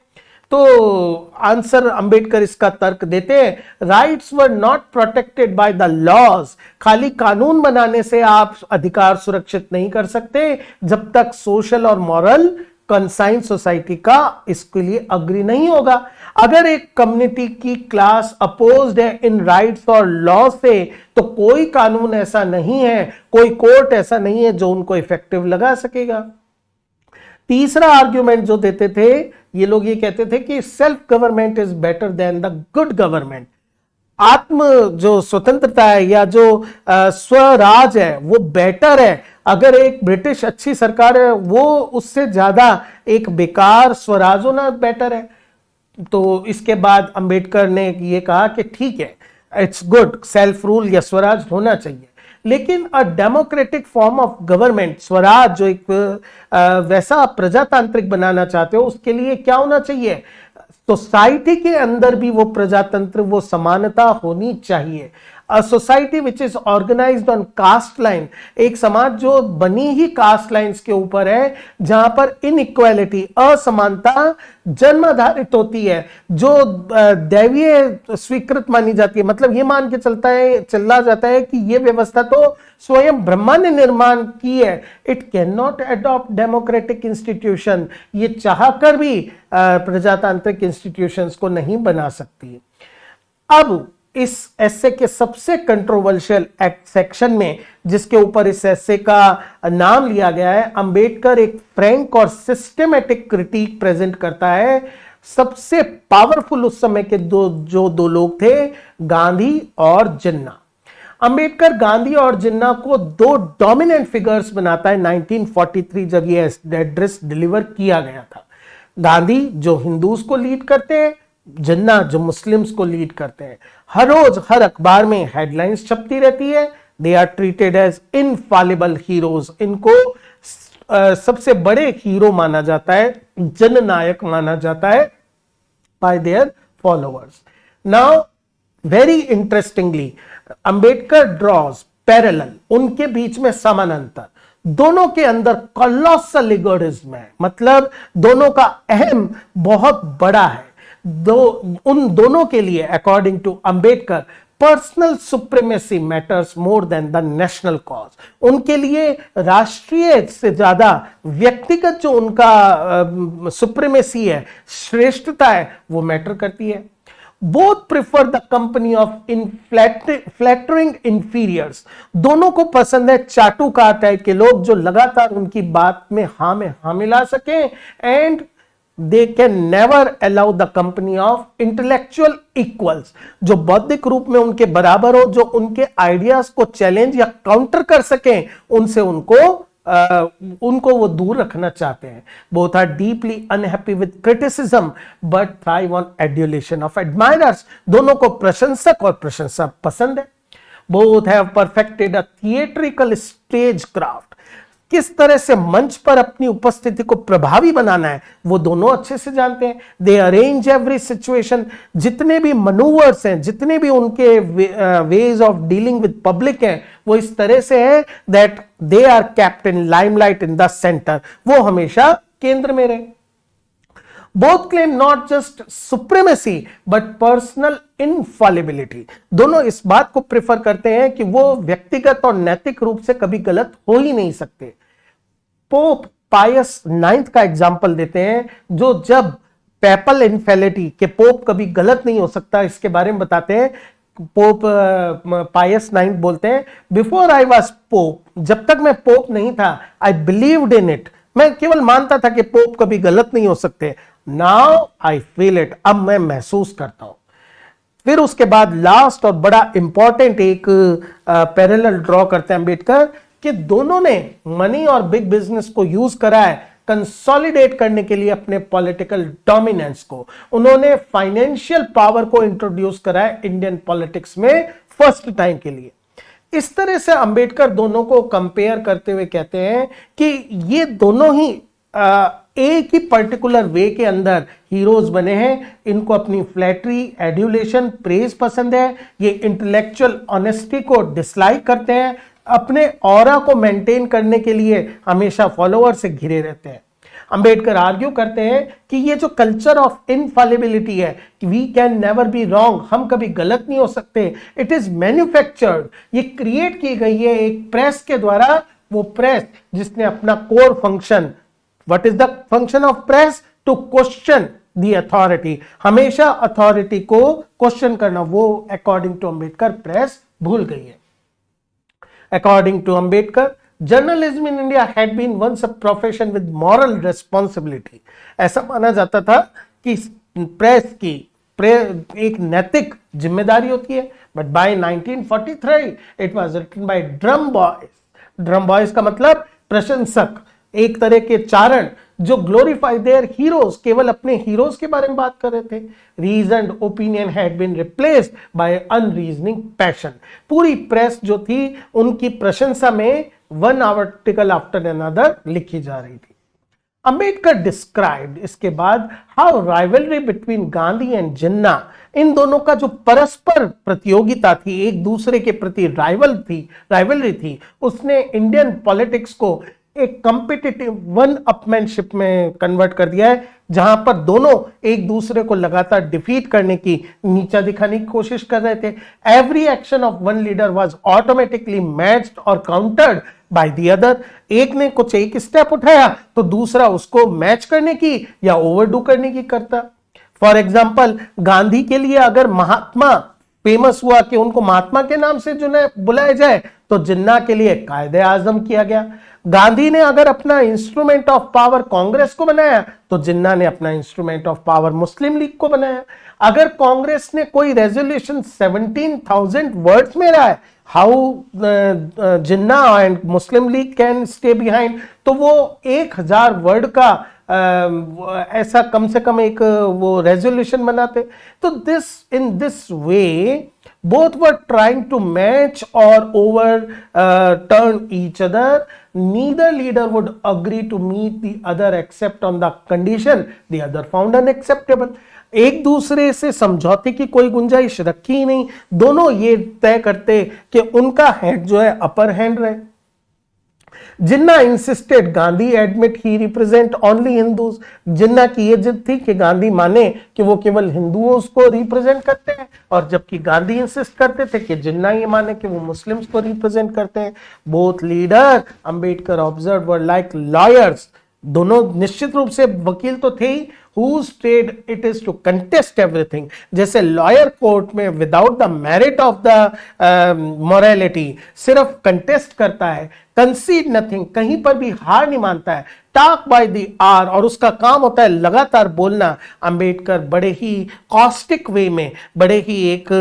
तो आंसर अंबेडकर इसका तर्क देते हैं rights were not protected by the laws. खाली कानून बनाने से आप अधिकार सुरक्षित नहीं कर सकते जब तक सोशल और मॉरल कंसाइन सोसाइटी का इसके लिए अग्री नहीं होगा. अगर एक कम्युनिटी की क्लास अपोज्ड है इन राइट्स और लॉ से, तो कोई कानून ऐसा नहीं है, कोई कोर्ट ऐसा नहीं है जो उनको इफेक्टिव लगा सकेगा. तीसरा आर्ग्यूमेंट जो देते थे ये लोग ये कहते थे कि self government is better than the good government. आत्म जो स्वतंत्रता है या जो स्वराज है वो बेटर है. अगर एक ब्रिटिश अच्छी सरकार है वो उससे ज्यादा एक बेकार स्वराज होना बेटर है. तो इसके बाद अंबेडकर ने ये कहा कि ठीक है, इट्स गुड, सेल्फ रूल या स्वराज होना चाहिए, लेकिन a democratic form of government, Swaraj जो एक वैसा प्रजातांत्रिक बनाना चाहते हो उसके लिए क्या होना चाहिए, सोसाइटी के अंदर भी वो प्रजातंत्र, वो समानता होनी चाहिए। A society which is organised on caste line, एक समाज जो बनी ही कास्ट लाइंस के ऊपर है, जहां पर इनइक्वालिटी, असमानता जन्माधारित होती है, जो दैवीय स्वीकृत मानी जाती है। मतलब ये मान के चला जाता है कि ये व्यवस्था तो स्वयं ब्रह्मा ने निर्माण की है। It can not adopt democratic institution, ये चाहकर भी प्रजातांत्रिक इंस्टीट्यूशंस को नहीं बना सकती। अब इस एसे के सबसे कंट्रोवर्शियल सेक्शन में, जिसके ऊपर इस एसे का नाम लिया गया है, अंबेडकर एक फ्रैंक और सिस्टेमेटिक क्रिटिक प्रेजेंट करता है। सबसे पावरफुल उस समय के दो लोग थे, गांधी और जिन्ना। अंबेडकर गांधी और जिन्ना को दो डोमिनेंट फिगर्स बनाता है 1943 जब ये एड्रेस डिलीवर किया गया था। गांधी जो हिंदूज को लीड करते हैं, जिन्ना जो मुस्लिम्स को लीड करते हैं। हर रोज हर अखबार में हेडलाइंस छपती रहती है, they are treated as infallible heroes. इनको सबसे बड़े हीरो माना जाता है, जननायक माना जाता है by their followers. Now very interestingly Ambedkar draws parallel, उनके बीच में समानांतर, दोनों के अंदर कॉलोसल इगोइज्म है, मतलब दोनों का अहम बहुत बड़ा है। उन दोनों के लिए according to Ambedkar personal supremacy matters more than the national cause. उनके लिए राष्ट्रीय से ज्यादा व्यक्तिगत जो उनका सुप्रीमेसी है, श्रेष्ठता है, वो मैटर करती है। Both prefer the company of in flattering inferiors, दोनों को पसंद है चाटुकार टाइप के लोग जो लगातार उनकी बात में हाँ मिला सके। And they can never allow the company of intellectual equals, जो बौद्धिक रूप में उनके बराबर हो, जो उनके आइडियाज को चैलेंज या काउंटर कर सकें, उनसे उनको वो दूर रखना चाहते हैं। Both are deeply unhappy with criticism but thrive on adulation of admirers, दोनों को प्रशंसक और प्रशंसा पसंद है। Both have perfected a theatrical stage craft, किस तरह से मंच पर अपनी उपस्थिति को प्रभावी बनाना है वो दोनों अच्छे से जानते हैं। दे अरेंज एवरी सिचुएशन, जितने भी मनूवर्स हैं, जितने भी उनके ways of dealing with public हैं, वो इस तरह से है that they are kept in limelight in the centre, वो हमेशा केंद्र में रहे। Both claim not just supremacy but personal infallibility, दोनों इस बात को प्रेफर करते हैं कि वो व्यक्तिगत और नैतिक रूप से कभी गलत हो ही नहीं सकते। पोप पायस 9 का एग्जाम्पल देते हैं, जो जब पेपल इनफैलिटी के पोप कभी गलत नहीं हो सकता इसके बारे में बताते हैं। पोप पायस 9 बोलते हैं, बिफोर आई वॉज पोप, जब तक मैं पोप नहीं था, आई बिलीव्ड इन इट, मैं केवल मानता था कि पोप कभी गलत नहीं हो सकते। नाउ आई फील इट, अब मैं महसूस करता हूं। फिर उसके बाद लास्ट और बड़ा इंपॉर्टेंट एक पैरेलल ड्रॉ करते हैं अंबेडकर कि दोनों ने मनी और बिग बिजनेस को यूज करा है कंसोलिडेट करने के लिए अपने पॉलिटिकल डोमिनेंस को। उन्होंने फाइनेंशियल पावर को इंट्रोड्यूस करा है इंडियन पॉलिटिक्स में फर्स्ट टाइम के लिए। इस तरह से अंबेडकर दोनों को कंपेयर करते हुए कहते हैं कि ये दोनों ही एक ही पर्टिकुलर वे के अंदर हीरोज बने हैं। इनको अपनी फ्लैटरी, एड्यूलेशन, प्रेज पसंद है, ये इंटेलेक्चुअल ऑनेस्टी को डिसलाइक करते हैं, अपने ऑरा को मेंटेन करने के लिए हमेशा फॉलोअर से घिरे रहते हैं। अंबेडकर आर्ग्यू करते हैं कि ये जो कल्चर ऑफ इनफॉलिबिलिटी है, we can never be wrong, हम कभी गलत नहीं हो सकते, इट इज मैन्युफैक्चर्ड, ये क्रिएट की गई है एक प्रेस के द्वारा। वो प्रेस जिसने अपना core function, what is the function of press? To question the authority, हमेशा अथॉरिटी को क्वेश्चन करना, वो अकॉर्डिंग टू अंबेडकर प्रेस भूल गई है। According to Ambedkar, journalism in India had been once a profession with moral responsibility, ऐसा माना जाता था कि प्रेस की एक नैतिक जिम्मेदारी होती है। But by 1943 it was written by drum boys. Drum boys का मतलब प्रशंसक, एक तरह के चारण जो ग्लोरीफाई देयर हीरोज, केवल अपने हीरोज के बारे में बात कर रहे थे। Reason opinion had been replaced by unreasoning passion, पूरी प्रेस जो थी उनकी प्रशंसा में वन आर्टिकल आफ्टर अनदर लिखी जा रही थी। अंबेडकर डिस्क्राइब्ड इसके बाद how rivalry between Gandhi and Jinnah, इन दोनों का जो परस्पर प्रतियोगिता थी, एक दूसरे के प्रति राइवलरी थी, उसने इंडियन पॉलिटिक्स को एक कॉम्पिटिटिव वन अपमैनशिप में कन्वर्ट कर दिया है, जहां पर दोनों एक दूसरे को लगातार डिफीट करने की, नीचा दिखाने की कोशिश कर रहे थे। Every action of one leader was automatically matched और काउंटर्ड बाय द अदर। एक ने कुछ एक स्टेप उठाया तो दूसरा उसको मैच करने की या ओवरडू करने की करता। फॉर एग्जाम्पल, गांधी के लिए अगर महात्मा फेमस हुआ कि उनको महात्मा के नाम से जो बुलाया जाए, तो जिन्ना के लिए कायदे आजम किया गया। गांधी ने अगर अपना इंस्ट्रूमेंट ऑफ पावर कांग्रेस को बनाया, तो जिन्ना ने अपना instrument of power Muslim league को बनाया। अगर कांग्रेस ने कोई रेजोल्यूशन 17,000 वर्ड्स में रहा है, how Jinnah and Muslim league can stay behind, तो वो 1,000 वर्ड का ऐसा कम से कम एक वो रेजोल्यूशन बनाते। तो in this way both were trying to match or overturn each other. Neither leader would agree to meet the other except on the condition the other found unacceptable. एक दूसरे से समझौते की कोई गुंजाइश रखी ही नहीं, दोनों ये तय करते कि उनका हैंड जो है अपर हैंड रहे। जिन्ना इंसिस्टेड गांधी एडमिट ही रिप्रेजेंट ओनली हिंदूज। जिन्ना की ये जिद थी कि गांधी माने कि वो केवल हिंदुओं को रिप्रेजेंट करते हैं, और जबकि गांधी इंसिस्ट करते थे कि जिन्ना ये माने कि वो मुस्लिम्स को रिप्रेजेंट करते हैं। Both leader, Ambedkar observe, were like lawyers. दोनों निश्चित रूप से वकील तो थे ही, whose trade it is to contest everything। जैसे लॉयर कोर्ट में without the merit of the morality सिर्फ कंटेस्ट करता है, कंसीड नथिंग, कहीं पर भी हार नहीं मानता है, टॉक बाय द आर, और उसका काम होता है लगातार बोलना। अंबेडकर बड़े ही कॉस्टिक वे में, बड़े ही एक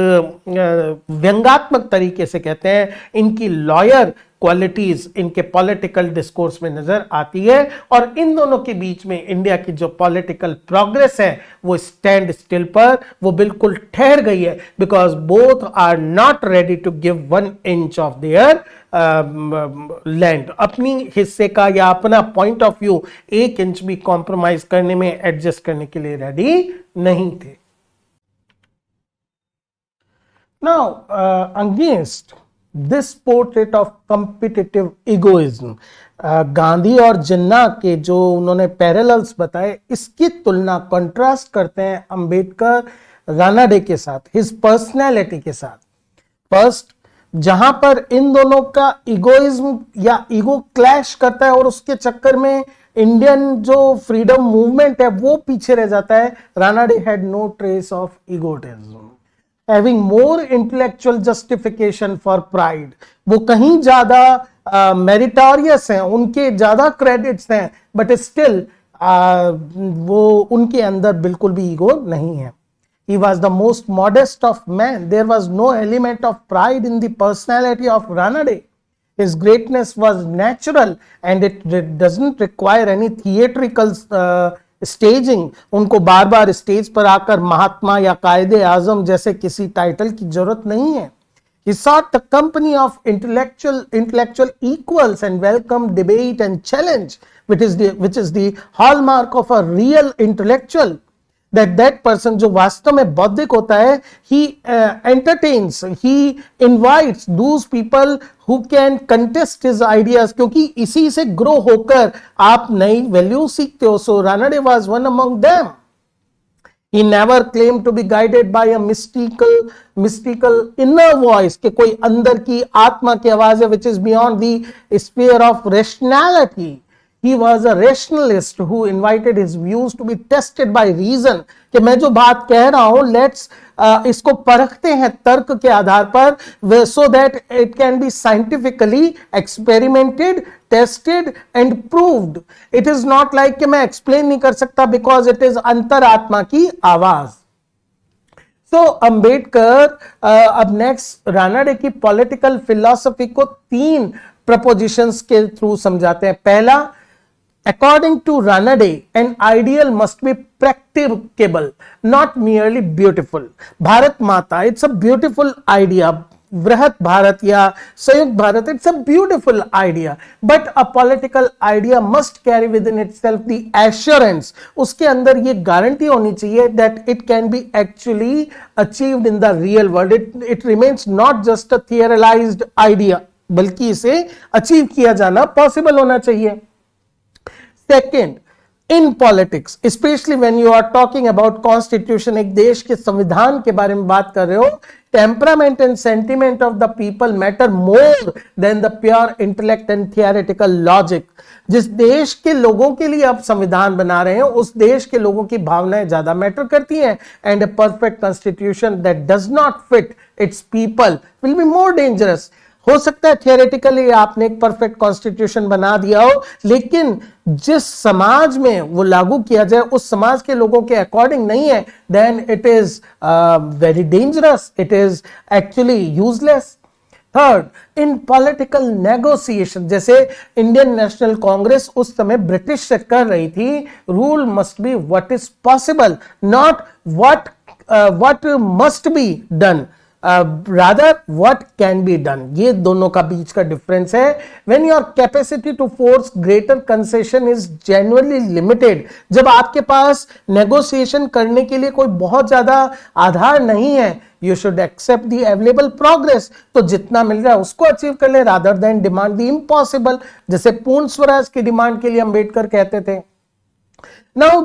व्यंग्यात्मक तरीके से कहते हैं, इनकी लॉयर क्वालिटीज इनके पॉलिटिकल डिस्कोर्स में नजर आती है। और इन दोनों के बीच में इंडिया की जो पॉलिटिकल प्रोग्रेस है वो स्टैंड स्टिल पर, वो बिल्कुल ठहर गई है, because both are not ready to give 1 inch of their land. अपनी हिस्से का या अपना पॉइंट ऑफ व्यू 1 इंच भी कॉम्प्रोमाइज करने में, एडजस्ट करने के लिए रेडी नहीं थे। Now against this portrait of competitive egoism, Gandhi और जिन्ना के जो उन्होंने पैरेलल्स बताए, इसकी तुलना कंट्रास्ट करते हैं अंबेडकर रानाडे के साथ, हिज पर्सनैलिटी के साथ। फर्स्ट, जहां पर इन दोनों का इगोइज्म या ईगो क्लैश करता है और उसके चक्कर में इंडियन जो फ्रीडम मूवमेंट है वो पीछे रह जाता है। Ranade had no trace of egotism, having more intellectual justification for pride। वो कहीं ज्यादा मेरिटोरियस हैं, उनके ज्यादा क्रेडिट्स हैं, बट स्टिल वो उनके अंदर बिल्कुल भी ईगो नहीं है। He was the most modest of men. There was no element of pride in the personality of Ranade. His greatness was natural and it doesn't require any theatrical staging. उनको बार बार stage पर आकर महात्मा या कायदे आजम जैसे किसी title की जरूरत नहीं है। He sought the company of intellectual equals and welcomed debate and challenge, which is the hallmark of a real intellectual। That person जो वास्तव में बौद्धिक होता है, he entertains, he invites those people who can contest his ideas, क्योंकि इसी से grow होकर आप नई वैल्यू सीखते हो। So Ranade was one among them। He never claimed to be guided by a mystical inner voice, कि कोई अंदर की आत्मा की आवाज है, which is beyond the sphere of rationality। He was a rationalist who invited his views to be tested by reason, कि मैं जो बात कह रहा हूं, लेट्स इसको परखते हैं तर्क के आधार पर, so that it can be scientifically experimented, tested and proved। It is not like कि मैं एक्सप्लेन नहीं कर सकता because it is अंतरात्मा की आवाज। तो अंबेडकर अब नेक्स्ट रानाडे की पॉलिटिकल फिलॉसफी को 3 प्रपोजिशंस के थ्रू समझाते हैं। पहला, according to Ranade, an ideal must be practicable, not merely beautiful। Bharat माता, it's a beautiful idea, वृहत भारत या संयुक्त Bharat, it's a beautiful idea, but a political idea must carry within itself the assurance, उसके अंदर ये गारंटी होनी चाहिए that it can be actually achieved in the real world, it remains not just a theorised idea, बल्कि इसे achieve किया जाना possible होना चाहिए। Second, in politics specially when you are talking about constitution, एक देश के संविधान के बारे में बात कर रहे हो, temperament and sentiment of the people matter more than the pure intellect and theoretical logic. जिस देश के लोगों के लिए आप संविधान बना रहे हैं, उस देश के लोगों की भावनाएं ज्यादा मैटर करती हैं, and a perfect constitution that does not fit it's people will be more dangerous. हो सकता है थियोरेटिकली आपने एक परफेक्ट कॉन्स्टिट्यूशन बना दिया हो, लेकिन जिस समाज में वो लागू किया जाए उस समाज के लोगों के अकॉर्डिंग नहीं है, then it is very dangerous, it is actually useless. Third, in political negotiation, जैसे इंडियन नेशनल कांग्रेस उस समय ब्रिटिश से कर रही थी, rule must be what is possible, not what must be done, rather what can be done। ये दोनों का बीच का डिफरेंस है। when your capacity to force greater concession is genuinely limited, जब आपके पास नेगोशिएशन करने के लिए कोई बहुत ज्यादा आधार नहीं है, you should accept the available progress, तो जितना मिल रहा है उसको अचीव कर ले, rather than demand the impossible, जैसे पूर्ण स्वराज की डिमांड के लिए अंबेडकर कहते थे। नाउ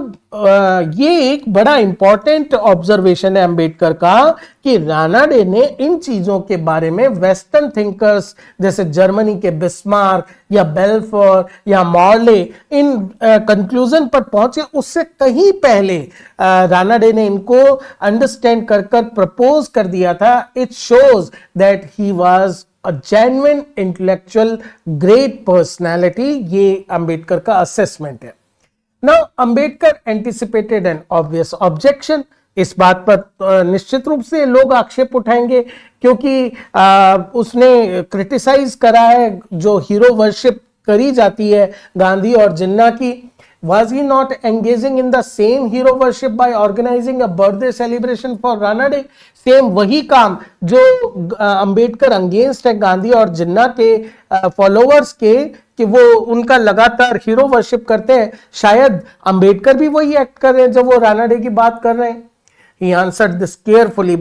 ये एक बड़ा इंपॉर्टेंट ऑब्जर्वेशन है अंबेडकर का कि रानाडे ने इन चीजों के बारे में वेस्टर्न थिंकर्स जैसे जर्मनी के बिस्मार्क या बेल्फोर या मॉर्ले इन कंक्लूजन पर पहुंचे, उससे कहीं पहले रानाडे ने इनको अंडरस्टैंड कर प्रपोज कर दिया था। It shows that he was a genuine intellectual great personality, ये अंबेडकर का असेसमेंट है। Now, Ambedkar anticipated an obvious objection। इस बात पर निश्चित रूप से लोग आक्षेप उठाएंगे, क्योंकि उसने क्रिटिसाइज करा है जो हीरो वर्शिप करी जाती है गांधी और जिन्ना की। Was he not engaging in the same hero worship by organizing a birthday celebration for Ranade? Same वही काम जो अंबेडकर अगेंस्ट है गांधी और जिन्ना के फॉलोअर्स के, कि वो उनका लगातार हीरो वर्शिप करते हैं, शायद अंबेडकर भी वही एक्ट कर रहे हैं जब वो रानाडे की बात कर रहे हैं। He answered this carefully,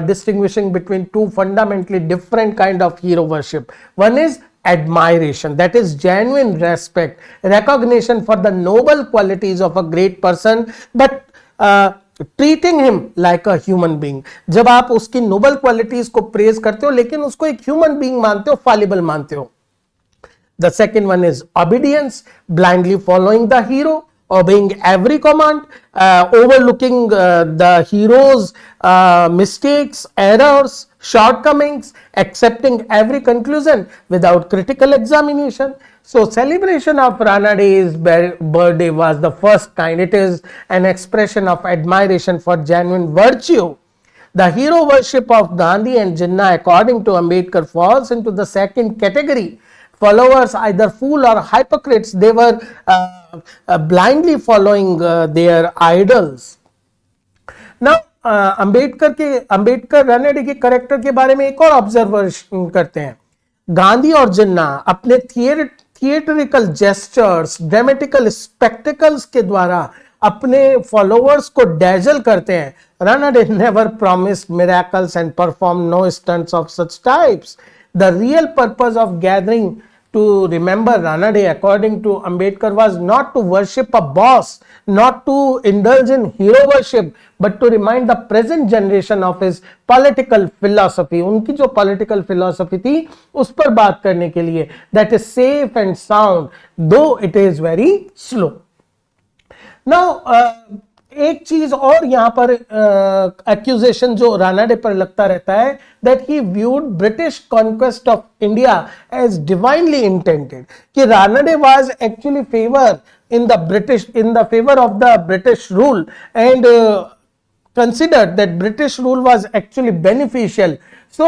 distinguishing between two fundamentally different kind of hero worship. One is admiration, that is genuine respect, recognition for the noble qualities of a great person, but treating him like a human being। जब आप उसकी noble qualities को praise करते हो लेकिन उसको एक human being मानते हो, fallible मानते हो। The second one is obedience, blindly following the hero, obeying every command, overlooking the hero's mistakes, errors, shortcomings, accepting every conclusion without critical examination. So celebration of Ranade's birthday was the first kind. It is an expression of admiration for genuine virtue. The hero worship of Gandhi and Jinnah, according to Ambedkar, falls into the second category. Followers either fool or hypocrites, they were blindly following their idols. Now Ambedkar Ranade के character के बारे में एक और observation करते हैं। गांधी और जिन्ना अपने थिएटरिकल जेस्चर्स, ड्रामेटिकल स्पेक्टिकल्स के द्वारा अपने फॉलोअर्स को डैजल करते हैं। Ranade never promised miracles and perform no stunts of such types. The real purpose of gathering to remember Ranade, according to Ambedkar, was not to worship a boss, not to indulge in hero worship, but to remind the present generation of his political philosophy। उनकी जो political philosophy थी उस पर बात करने के लिए, that is safe and sound, though it is very slow। Now एक चीज और यहां पर एक्यूजेशन जो रानाडे पर लगता रहता है, that he viewed British conquest of India as divinely intended, कि Ranade was actually in the favor of the British rule, and considered that British rule was actually beneficial. So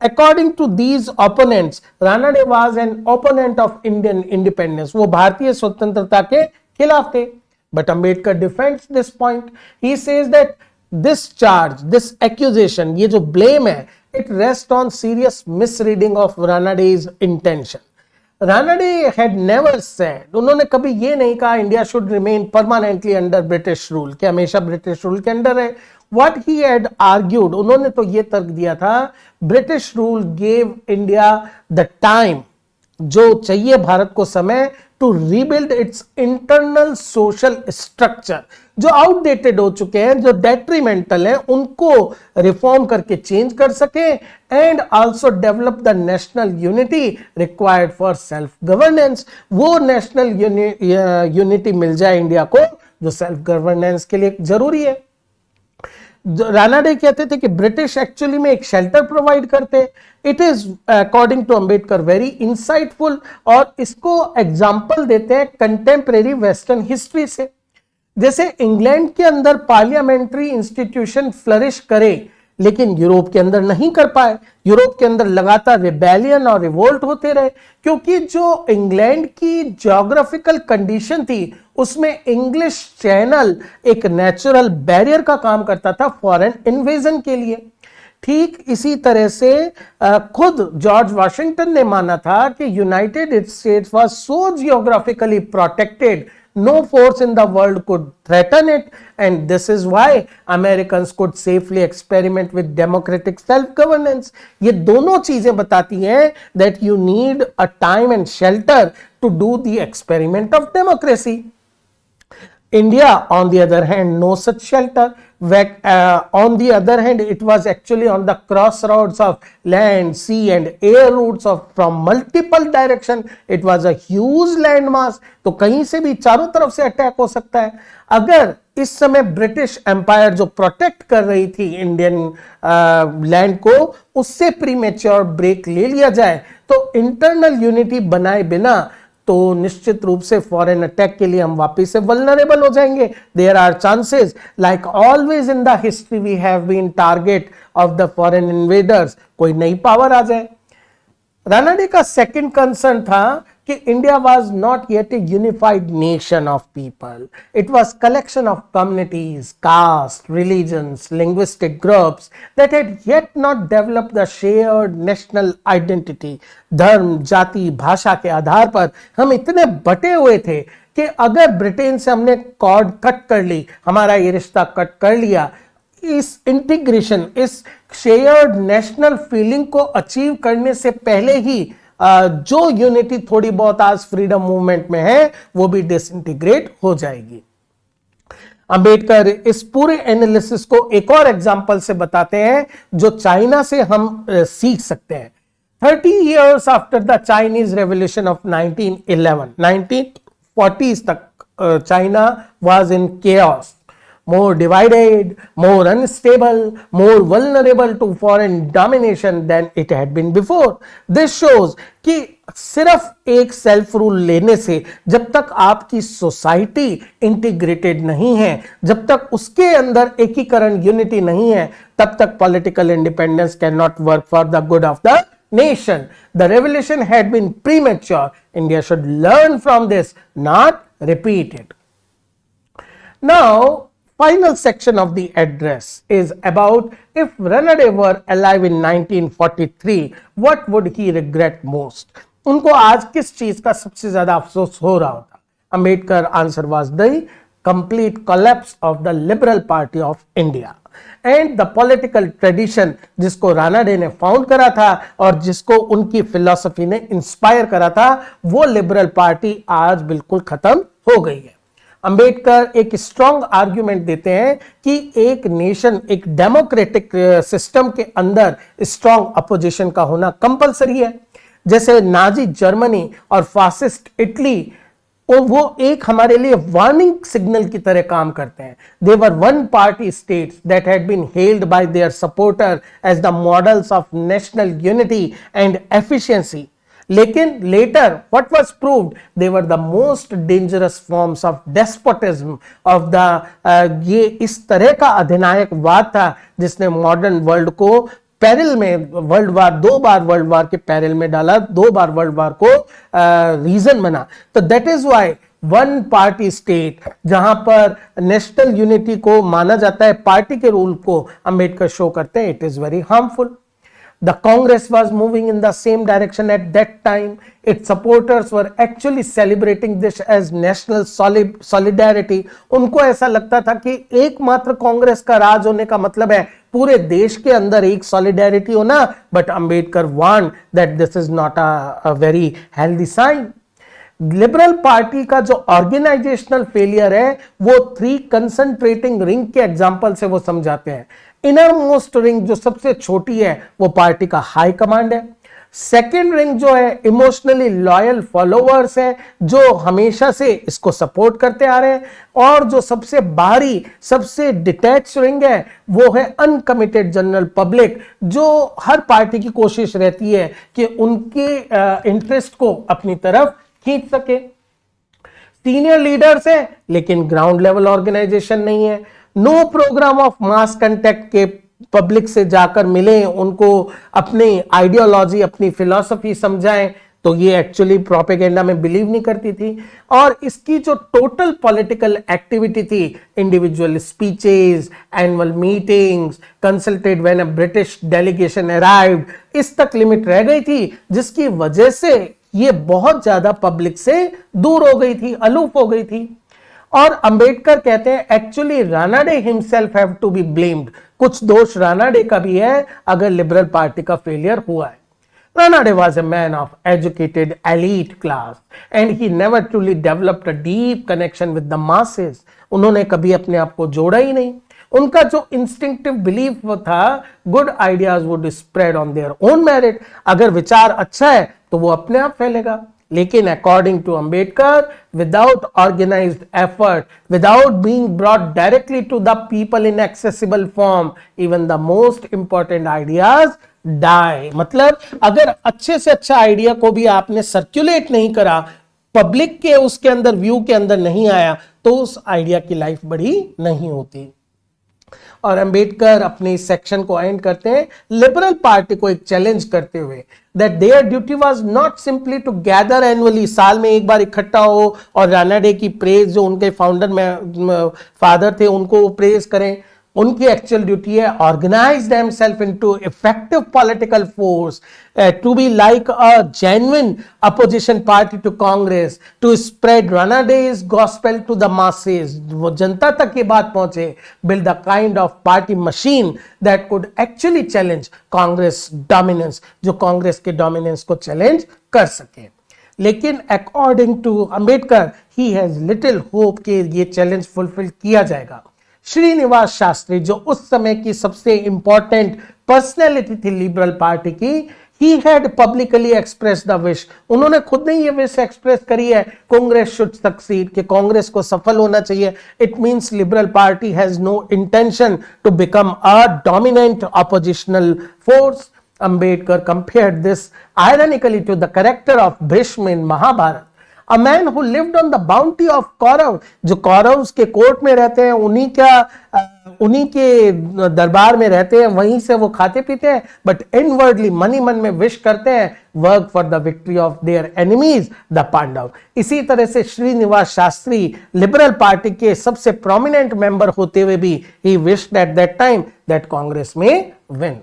according to these opponents, Ranade was an opponent of Indian independence। वो भारतीय स्वतंत्रता के खिलाफ थे। But Ambedkar defends this point. He says that this charge, this accusation, ये जो blame है, it rest on serious misreading of Ranade's intention. Ranade had never said, उन्होंने कभी ये नहीं कहा India should remain permanently under British rule, कि हमेशा ब्रिटिश रूल के अंडर है. व्हाट ही हैड आर्ग्यूड, उन्होंने तो ये तर्क दिया था, British rule gave India the time, जो चाहिए भारत को समय, to rebuild its internal social structure, जो आउटडेटेड हो चुके हैं, जो डेट्रीमेंटल हैं, उनको रिफॉर्म करके चेंज कर सके, and also develop the national unity required for self governance. वो नेशनल यूनिटी मिल जाए इंडिया को जो सेल्फ गवर्नेंस के लिए जरूरी है. रानाडे कहते थे कि ब्रिटिश एक्चुअली में एक शेल्टर प्रोवाइड करते. It is according to Ambedkar very insightful, और इसको एग्जांपल देते हैं कंटेम्परेरी वेस्टर्न हिस्ट्री से. जैसे इंग्लैंड के अंदर पार्लियामेंट्री इंस्टीट्यूशन फ्लरिश करे, लेकिन यूरोप के अंदर नहीं कर पाए. यूरोप के अंदर लगातार रिबेलियन और रिवोल्ट होते रहे, क्योंकि जो इंग्लैंड की ज्योग्राफिकल कंडीशन थी, उसमें इंग्लिश चैनल एक नेचुरल बैरियर का काम करता था फॉरेन इन्वेजन के लिए. ठीक इसी तरह से खुद जॉर्ज वाशिंगटन ने माना था कि United states was so geographically protected, no force in the world could threaten it, and this is why Americans could safely experiment with democratic self-governance. ये दोनों चीजें बताती हैं that you need a time and shelter to do the experiment of democracy. India, on the other hand, no such shelter. On the other hand, it was actually on the crossroads of land, sea and air routes from multiple direction. It was a huge landmass. तो कहीं से भी चारों तरफ से attack हो सकता है. अगर इस समय ब्रिटिश एम्पायर जो प्रोटेक्ट कर रही थी इंडियन लैंड को, उससे प्रीमेच्योर ब्रेक ले लिया जाए, तो इंटरनल यूनिटी बनाए बिना तो निश्चित रूप से फॉरेन अटैक के लिए हम वापस से वल्नरेबल हो जाएंगे. There are chances, like always in the history we have been target of the foreign invaders, कोई नई पावर आ जाए. रानाडे का सेकंड कंसर्न था कि India was not yet a unified nation of people. It was collection of communities, caste, religions, linguistic groups that had yet not developed the shared national identity. धर्म, जाति, भाषा के आधार पर हम इतने बटे हुए थे कि अगर ब्रिटेन से हमने कॉर्ड कट कर ली, हमारा ये रिश्ता कट कर लिया, इस इंटीग्रेशन, इस शेयर्ड नेशनल फीलिंग को अचीव करने से पहले ही जो यूनिटी थोड़ी बहुत आज फ्रीडम मूवमेंट में है, वो भी डिसइंटीग्रेट हो जाएगी. अंबेडकर इस पूरे एनालिसिस को एक और एग्जांपल से बताते हैं जो चाइना से हम सीख सकते हैं. 30 years after the Chinese Revolution of 1911, 1940s तक China was in chaos, more divided, more unstable, more vulnerable to foreign domination than it had been before. This shows कि सिर्फ एक सेल्फ रूल लेने से, जब तक आपकी सोसाइटी इंटीग्रेटेड नहीं है, जब तक उसके अंदर एकीकरण, यूनिटी नहीं है, तब तक political independence can not work for the good of the nation. The revolution had been premature. India should learn from this, not repeat it. Now, final section of the address is about if Ranade were alive in 1943, what would he regret most? उनको आज किस चीज का सबसे ज्यादा अफसोस हो रहा होता? Ambedkar answer was the complete collapse of the Liberal Party of India. And the political tradition जिसको रानाडे ने फाउंड करा था और जिसको उनकी फिलॉसफी ने इंस्पायर करा था, वो लिबरल पार्टी आज बिल्कुल खत्म हो गई है. अंबेडकर एक स्ट्रॉन्ग आर्ग्यूमेंट देते हैं कि एक नेशन, एक डेमोक्रेटिक सिस्टम के अंदर स्ट्रॉन्ग अपोजिशन का होना कंपलसरी है. जैसे नाजी जर्मनी और फासिस्ट इटली, वो एक हमारे लिए वार्निंग सिग्नल की तरह काम करते हैं. They were one party states that had been held by their supporter as the models of national unity and efficiency. लेकिन later what was proved, they were the most dangerous forms of despotism of the ये इस तरह का अधिनायकवाद था जिसने modern world को peril में, वर्ल्ड वार, 2 बार वर्ल्ड वार के पैरल में डाला, 2 बार वर्ल्ड वार को रीजन बना. तो that is why one party state, जहां पर नेशनल यूनिटी को माना जाता है, पार्टी के रूल को अंबेडकर शो करते हैं, it is very harmful. The Congress was moving in the same direction at that time. Its supporters were actually celebrating this as national solidarity. उनको ऐसा लगता था कि एकमात्र कांग्रेस का राज होने का मतलब है पूरे देश के अंदर एक सॉलिडारिटी होना. But Ambedkar want that this is not a very healthy sign. Liberal party का जो ऑर्गेनाइजेशनल फेलियर है वो 3 कंसंट्रेटिंग रिंग के एग्जांपल से वो समझाते हैं. इनर मोस्ट रिंग जो सबसे छोटी है वो पार्टी का हाई कमांड है. सेकेंड रिंग जो है इमोशनली लॉयल फॉलोअर्स है जो हमेशा से इसको सपोर्ट करते आ रहे हैं. और जो सबसे बाहरी सबसे डिटैच रिंग है वो है अनकमिटेड जनरल पब्लिक, जो हर पार्टी की कोशिश रहती है कि उनके इंटरेस्ट को अपनी तरफ खींच सके. सीनियर लीडर्स हैं लेकिन ग्राउंड लेवल ऑर्गेनाइजेशन नहीं है. No program of mass contact के पब्लिक से जाकर मिले, उनको अपनी आइडियोलॉजी अपनी फिलॉसफी समझाएं, तो ये एक्चुअली प्रोपेगेंडा में बिलीव नहीं करती थी. और इसकी जो टोटल पॉलिटिकल एक्टिविटी थी, individual speeches, annual meetings, consulted when a British delegation arrived, इस तक लिमिट रह गई थी, जिसकी वजह से ये बहुत ज्यादा पब्लिक से दूर हो गई थी, अलूफ हो गई थी. और अंबेडकर कहते हैं actually Ranade himself have to be blamed. कुछ दोष रानाडे का भी है अगर लिबरल पार्टी का फेलियर हुआ है. Ranade was a man of educated elite class and he never truly developed a deep connection with the masses. उन्होंने कभी अपने आप को जोड़ा ही नहीं. उनका जो इंस्टिंक्टिव बिलीफ था, good ideas would spread on their own merit. अगर विचार अच्छा है तो वो अपने आप फैलेगा. लेकिन according to Ambedkar, without organized effort, without being brought directly to the people in accessible form, even the most important ideas die. मतलब अगर अच्छे से अच्छा आइडिया को भी आपने सर्कुलेट नहीं करा, पब्लिक के उसके अंदर व्यू के अंदर नहीं आया, तो उस आइडिया की लाइफ बड़ी नहीं होती. और अंबेडकर अपने इस सेक्शन को एंड करते हैं लिबरल पार्टी को एक चैलेंज करते हुए, that their duty was not simply to gather annually, साल में एक बार इकट्ठा हो और रानाडे की प्रेज, जो उनके फाउंडर में फादर थे, उनको वो प्रेज करें. उनकी एक्चुअल ड्यूटी है organise themselves into effective political force, to be like a genuine opposition party to Congress, to spread Ranade's gospel to the masses. वो जनता तक ये बात पहुंचे, build the kind of party machine that could actually challenge Congress dominance, जो कांग्रेस के dominance को challenge कर सके. लेकिन according to Ambedkar he has little hope कि ये चैलेंज फुलफिल किया जाएगा. श्रीनिवास शास्त्री, जो उस समय की सबसे इंपॉर्टेंट पर्सनैलिटी थी लिबरल पार्टी की, he had publicly expressed the wish, उन्होंने खुद ने ये विश एक्सप्रेस करी है, कांग्रेस शुड सक्सीड, कि कांग्रेस को सफल होना चाहिए. It means liberal party has no intention to become a dominant oppositional force. Ambedkar compared this ironically to the character of Bhishma in Mahabharata, a man who lived on the bounty of Kaurav, जो कौरव के court में रहते हैं, उन्हीं के दरबार में रहते हैं, वहीं से वो खाते पीते हैं, बट इनवर्डली मन ही मन में विश करते हैं work for the victory of their enemies the Pandava. इसी तरह से श्रीनिवास शास्त्री लिबरल पार्टी के सबसे प्रोमिनेंट मेंबर होते हुए भी he wished eight that time that Congress में win.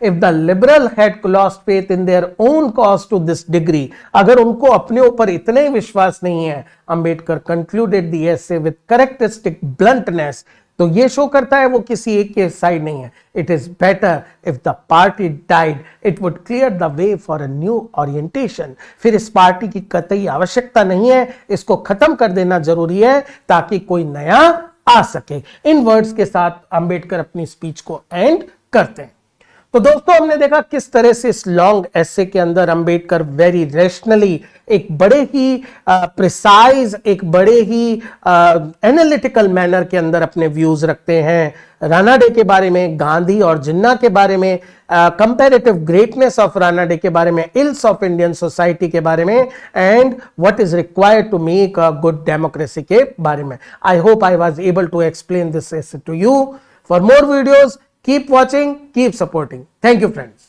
If the liberal had lost faith in their own cause to this degree, अगर उनको अपने ऊपर इतना ही विश्वास नहीं है, Ambedkar concluded the essay with characteristic bluntness, तो ये शो करता है वो किसी एक के साइड नहीं है. It is better if the party died, it would clear the way for a new orientation. फिर इस पार्टी की कतई आवश्यकता नहीं है, इसको खत्म कर देना जरूरी है ताकि कोई नया आ सके. इन वर्ड्स के साथ अंबेडकर अपनी स्पीच को एंड करते हैं. तो दोस्तों, हमने देखा किस तरह से इस लॉन्ग एसे के अंदर अंबेडकर वेरी रेशनली, एक बड़े ही प्रिसाइज, एक बड़े ही एनालिटिकल मैनर के अंदर अपने व्यूज रखते हैं. रानाडे के बारे में, गांधी और जिन्ना के बारे में, कंपैरेटिव ग्रेटनेस ऑफ रानाडे के बारे में, इल्स ऑफ इंडियन सोसाइटी के बारे में, and what is required to make a good democracy के बारे में. I hope I was able to explain this essay to you. For more videos, keep watching, keep supporting. Thank you, friends.